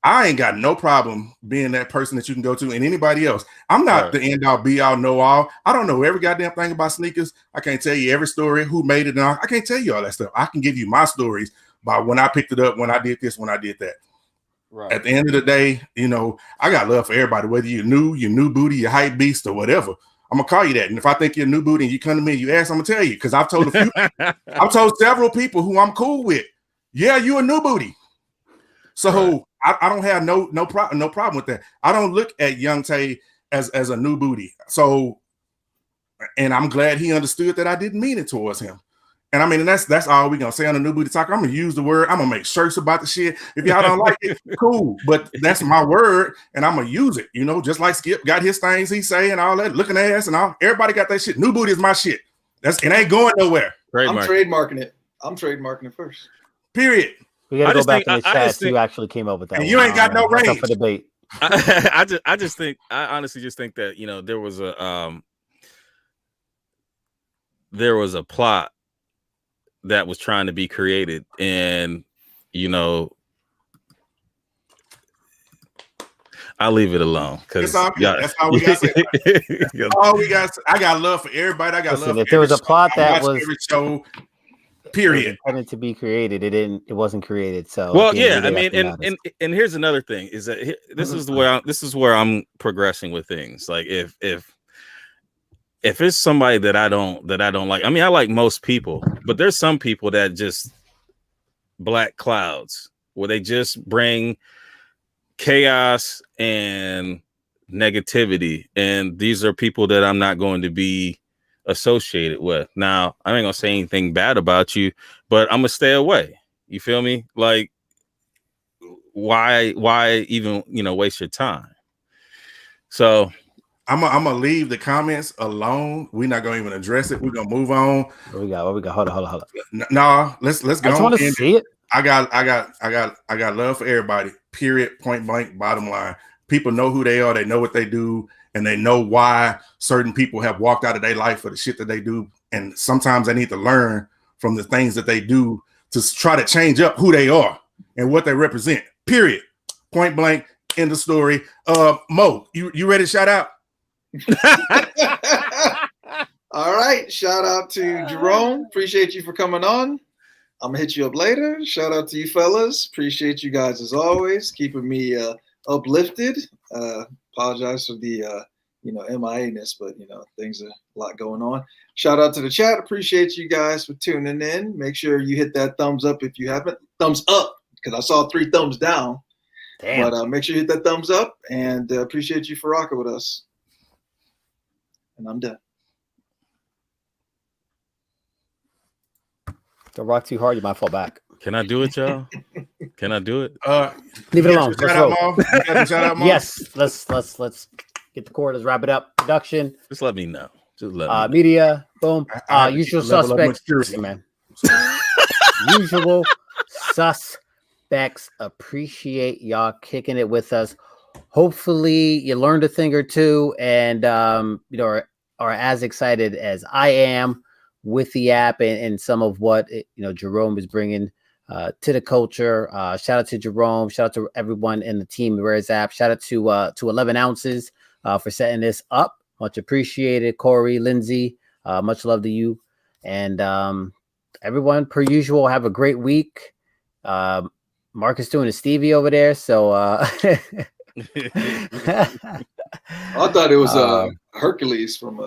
I ain't got no problem being that person that you can go to and anybody else. I'm not the end all be all know all. I don't know every goddamn thing about sneakers. I can't tell you every story, who made it. I can't tell you all that stuff. I can give you my stories about when I picked it up, when I did this, when I did that. Right. At the end of the day, you know, I got love for everybody, whether you're new booty, your hype beast or whatever. I'm gonna call you that. And if I think you're a new booty and you come to me and you ask, I'm gonna tell you, because I've told I've told several people who I'm cool with, yeah, you a new booty. So I don't have no problem with that. I don't look at Young Tay as a new booty. So, and I'm glad he understood that I didn't mean it towards him. And I mean, and that's all we're gonna say on the New Booty Talk. I'm gonna use the word. I'm gonna make shirts about the shit. If y'all don't like it, cool. But that's my word, and I'm gonna use it. You know, just like Skip got his things he say and all that, looking ass and all. Everybody got that shit. New Booty is my shit. It ain't going nowhere. I'm trademarking it. I'm trademarking it first. Period. We gotta go back in the chat. You actually came up with that. And you ain't got no range for debate. I honestly just think that, you know, there was a plot that was trying to be created, and you know, I'll leave it alone because that's how we got it. That's all we got. I got love for everybody. I got love. If there was a plot that was every show, period, intended to be created, it wasn't created. So well, yeah, I mean, and here's another thing is that this is where I'm progressing with things. Like if it's somebody that I don't like, I mean, I like most people, but there's some people that just black clouds where they just bring chaos and negativity. And these are people that I'm not going to be associated with. Now, I ain't gonna say anything bad about you, but I'm gonna stay away. You feel me? Like, why even, you know, waste your time? So I'm gonna leave the comments alone. We're not gonna even address it. We're gonna move on. What we got? Hold on. No, let's go. I just want to see it. I got love for everybody. Period. Point blank. Bottom line. People know who they are. They know what they do, and they know why certain people have walked out of their life for the shit that they do. And sometimes they need to learn from the things that they do to try to change up who they are and what they represent. Period. Point blank. End of story. Mo, you ready to shout out? All right, shout out to Jerome. Appreciate you for coming on. I'm gonna hit you up later. Shout out to you fellas. Appreciate you guys as always, keeping me uplifted. Apologize for the MIA-ness, but you know, things are a lot going on. Shout out to the chat. Appreciate you guys for tuning in. Make sure you hit that thumbs up if you haven't. Thumbs up, because I saw 3 thumbs down. Damn. But make sure you hit that thumbs up, and appreciate you for rocking with us. And I'm done. Don't rock too hard, you might fall back. Can I do it, y'all? Can I do it? Leave it alone. Yes, let's get the cord. Let's wrap it up. Production. Just let me know. Just let me know. Media. Boom. Usual suspects. Man. Usual suspects. Appreciate y'all kicking it with us. Hopefully you learned a thing or two, and you know, are as excited as I am with the app and some of what Jerome is bringing to the culture. Shout out to Jerome. Shout out to everyone in the team, the RARES app. Shout out to 11 ounces for setting this up. Much appreciated, Corey, Lindsay. Much love to you, and everyone. Per usual, have a great week. Marcus doing a Stevie over there, so. I thought it was Hercules from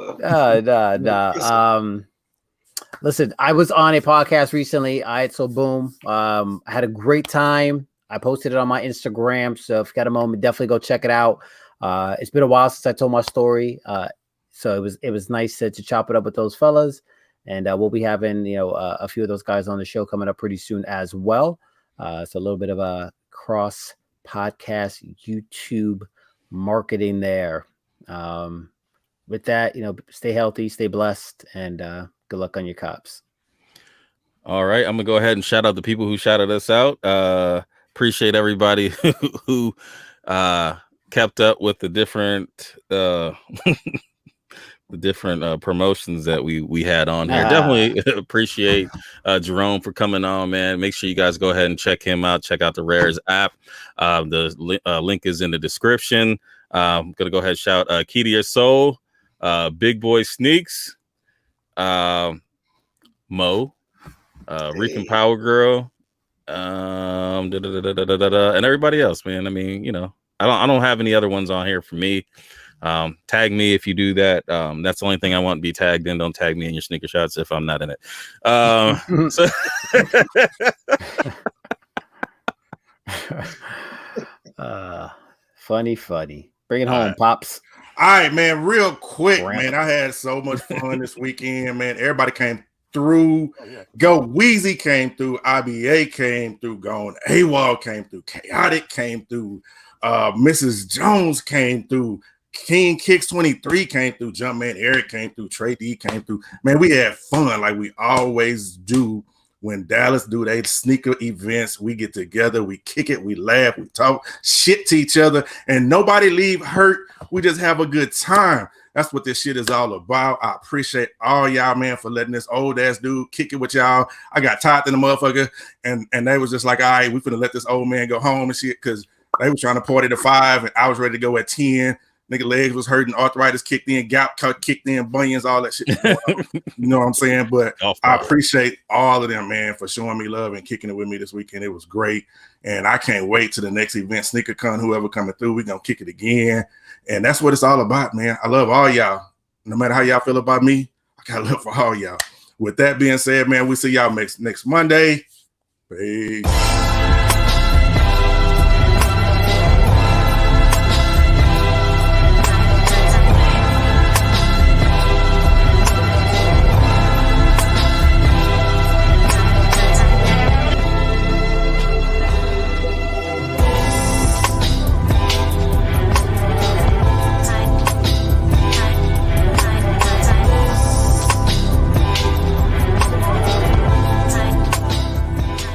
listen, I was on a podcast recently. So boom. I had a great time. I posted it on my Instagram. So if you got a moment, definitely go check it out. It's been a while since I told my story. So it was nice to chop it up with those fellas. And we'll be having a few of those guys on the show coming up pretty soon as well. So a little bit of a cross podcast YouTube marketing there. With that, stay healthy, stay blessed, and good luck on your cops. All right, I'm gonna go ahead and shout out the people who shouted us out. Appreciate everybody who kept up with the different promotions that we had on here. Definitely appreciate Gerome for coming on, man. Make sure you guys go ahead and check him out. Check out the RARES app. The link is in the description. I'm gonna go ahead and shout Key to Your Soul, Big Boy Sneaks, Mo, Reefing Power Girl, and everybody else, man. I mean, you know, I don't have any other ones on here for me. Tag me if you do that. That's the only thing I want to be tagged in. Don't tag me in your sneaker shots if I'm not in it. Funny. Bring it home, Pops. All right, man. Real quick, man. I had so much fun this weekend, man. Everybody came through. Go Weezy came through. IBA came through. Gone AWOL came through. Chaotic came through. Mrs. Jones came through. King Kicks 23 came through. Jumpman Eric came through. Trey D came through. Man, we had fun like we always do when Dallas do their sneaker events. We get together, we kick it, we laugh, we talk shit to each other, and nobody leave hurt. We just have a good time. That's what this shit is all about. I appreciate all y'all, man, for letting this old ass dude kick it with y'all. I got tired in the motherfucker, and they was just like, all right, we finna let this old man go home and shit, because they were trying to party to 5, and I was ready to go at 10. Nigga legs was hurting, arthritis kicked in, gout kicked in, bunions, all that shit. You know what I'm saying? But I appreciate all of them, man, for showing me love and kicking it with me this weekend. It was great. And I can't wait to the next event, SneakerCon, whoever coming through, we're going to kick it again. And that's what it's all about, man. I love all y'all. No matter how y'all feel about me, I got love for all y'all. With that being said, man, we'll see y'all next Monday. Peace.